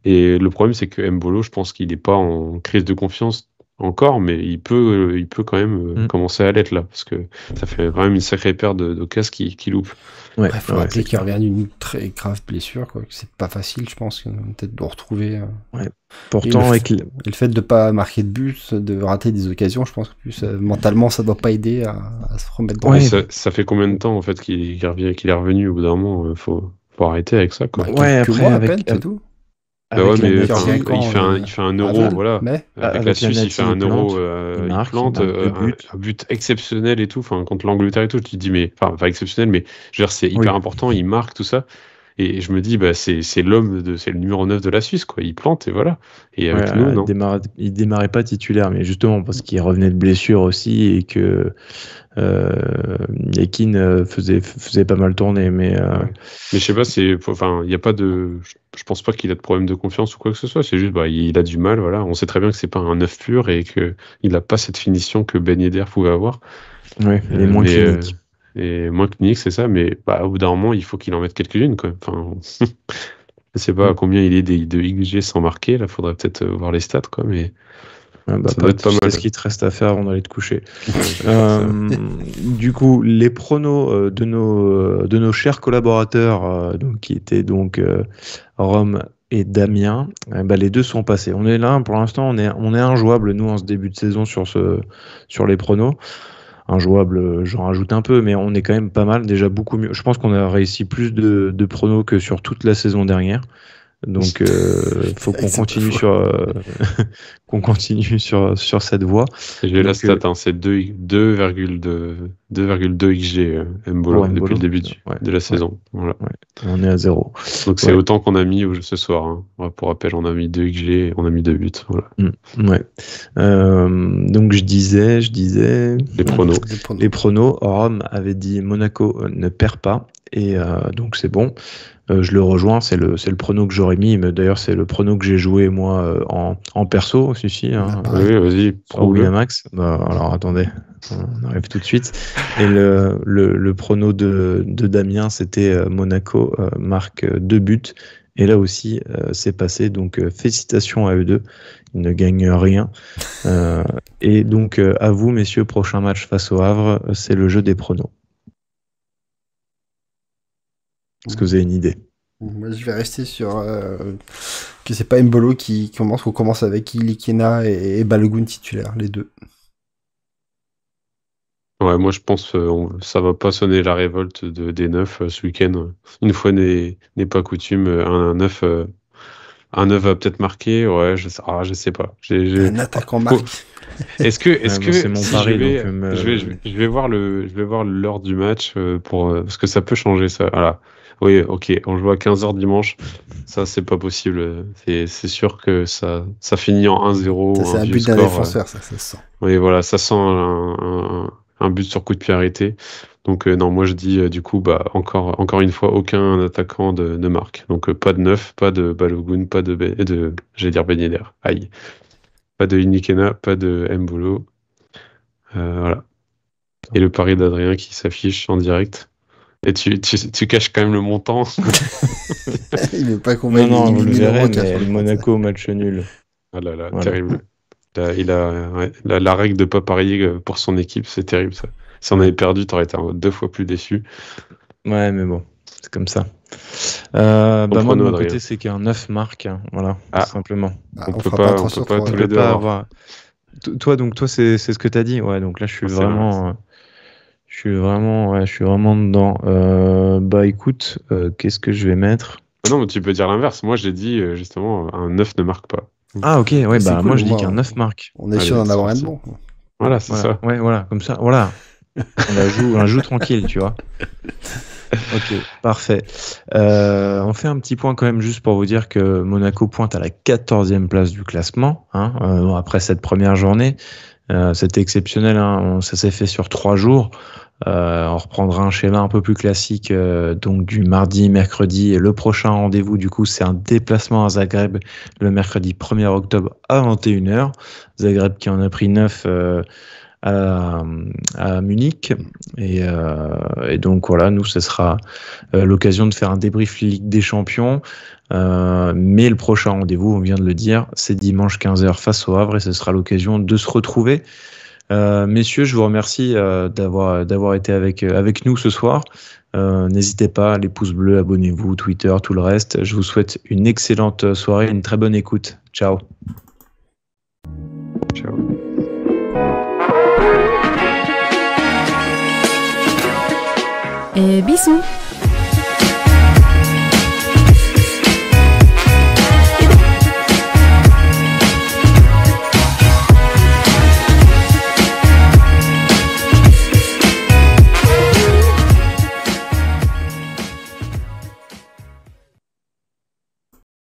Et le problème, c'est que Mbolo, je pense qu'il n'est pas en crise de confiance encore, mais il peut quand même commencer à l'être là, parce que ça fait quand même une sacrée paire d'occasions qui loupe. Il faut rappeler qu'il revient d'une très grave blessure, quoi. C'est pas facile, je pense, peut-être de retrouver. Pourtant, et le fait de pas marquer de but, de rater des occasions, je pense que plus mentalement, ça doit pas aider à se remettre dans. Ça fait combien de temps en fait qu'il est revenu? Au bout d'un moment, faut arrêter avec ça, quoi. Quelques mois à peine, c'est tout. Il fait un euro, voilà. Avec la Suisse, il fait un euro, il plante un but exceptionnel et tout. Enfin, contre l'Angleterre et tout, tu te dis, mais pas exceptionnel, mais je veux dire, c'est hyper important. Il marque tout ça. Et je me dis, c'est c'est le numéro 9 de la Suisse, quoi. Il plante et voilà. Et avec nous, non. Il démarrait pas titulaire, mais justement parce qu'il revenait de blessure aussi et que Yakin faisait pas mal tourner, mais je sais pas, il y a pas de, je pense pas qu'il a de problème de confiance ou quoi que ce soit. C'est juste, il a du mal, voilà. On sait très bien que c'est pas un 9 pur et que il a pas cette finition que Ben Yedder pouvait avoir. Ouais, il est moins clinique. Et moins clinique, c'est ça, mais au bout d'un moment, il faut qu'il en mette quelques-unes, quoi. Enfin, je sais pas à combien il est de XG sans marquer, là, faudrait peut-être voir les stats, quoi, mais ça doit être pas mal. C'est ce qu'il te reste à faire avant d'aller te coucher. Du coup, les pronos de nos chers collaborateurs, qui étaient donc Rome et Damien, les deux sont passés. On est là, pour l'instant, on est injouable, nous, en ce début de saison sur les pronos. Injouable, j'en rajoute un peu, mais on est quand même pas mal, déjà beaucoup mieux. Je pense qu'on a réussi plus de pronos que sur toute la saison dernière. Donc, faut qu'on continue sur cette voie. J'ai la stat, c'est 2,2 XG Mbolo depuis le début de la saison. Voilà. On est à 0. Donc c'est autant qu'on a mis ce soir. Hein. Pour rappel, on a mis 2 XG, on a mis 2 buts. Voilà. Donc je disais les pronos. Rome avait dit Monaco ne perd pas, et donc c'est bon. Je le rejoins, c'est le prono que j'aurais mis, mais d'ailleurs c'est le prono que j'ai joué moi en perso aussi. Hein, oui, vas-y. Sur Winamax. Alors attendez, on arrive tout de suite. Et le prono de Damien, c'était Monaco marque 2 buts. Et là aussi, c'est passé. Donc félicitations à eux deux. Ils ne gagnent rien. Et donc à vous, messieurs, prochain match face au Havre, c'est le jeu des pronos. Est-ce que vous avez une idée? Moi, je vais rester sur que c'est pas Mbolo qui commence, qu'on commence avec Ilikena et Balogun titulaire, les deux. Ouais, moi je pense ça va pas sonner la révolte des 9 ce week-end. Une fois n'est pas coutume, un 9 va peut-être marquer. Ouais, je sais pas. Un attaquant marque. Est-ce que c'est mon si pari, je vais voir l'heure du match parce que ça peut changer ça. Voilà. Oui, ok, on joue à 15h dimanche. Ça, c'est pas possible. C'est sûr que ça finit en 1-0. Ça, c'est un but d'un défenseur, ça se sent. Oui, voilà, ça sent un but sur coup de pied arrêté. Donc, non, moi je dis du coup, encore une fois, aucun attaquant ne marque. Donc, pas de 9, pas de Balogun, pas j'allais dire Ben Yedder. Aïe. Pas de Inikena, pas de Mbolo. Voilà. Et le pari d'Adrien qui s'affiche en direct. Et tu caches quand même le montant. Il veut pas qu'on va non, vous le verrez, mais Monaco match nul. Ah là là, Voilà. terrible. Il a la règle de pas parier pour son équipe, c'est terrible ça. Si on avait perdu, t'aurais été 2 fois plus déçu. Ouais, mais bon, c'est comme ça. Moi de mon Adrien. côté, c'est qu'un 9 marque, hein, voilà, tout simplement. On peut pas tous les deux avoir. Toi, c'est ce que t'as dit. Ouais, donc là, je suis vraiment dedans. Écoute, qu'est-ce que je vais mettre? Non, mais tu peux dire l'inverse. Moi, j'ai dit justement, un 9 ne marque pas. Ah, ok, ouais, cool, moi je dis qu'un 9 marque. On est sûr d'en avoir un de bon. Voilà, c'est ça. Ouais, voilà, comme ça, voilà. On joue tranquille, tu vois. Ok, parfait. On fait un petit point quand même juste pour vous dire que Monaco pointe à la 14e place du classement, hein, après cette première journée. C'était exceptionnel, hein, ça s'est fait sur 3 jours. On reprendra un schéma un peu plus classique donc du mardi, mercredi, et le prochain rendez-vous du coup c'est un déplacement à Zagreb le mercredi 1er octobre à 21h. Zagreb qui en a pris 9 à Munich et donc voilà, nous ce sera l'occasion de faire un débrief Ligue des Champions, mais le prochain rendez-vous, on vient de le dire, c'est dimanche 15h face au Havre et ce sera l'occasion de se retrouver. Messieurs, je vous remercie d'avoir été avec nous ce soir. N'hésitez pas, les pouces bleus, abonnez-vous, Twitter, tout le reste. Je vous souhaite une excellente soirée, une très bonne écoute. Ciao. Ciao. Et bisous.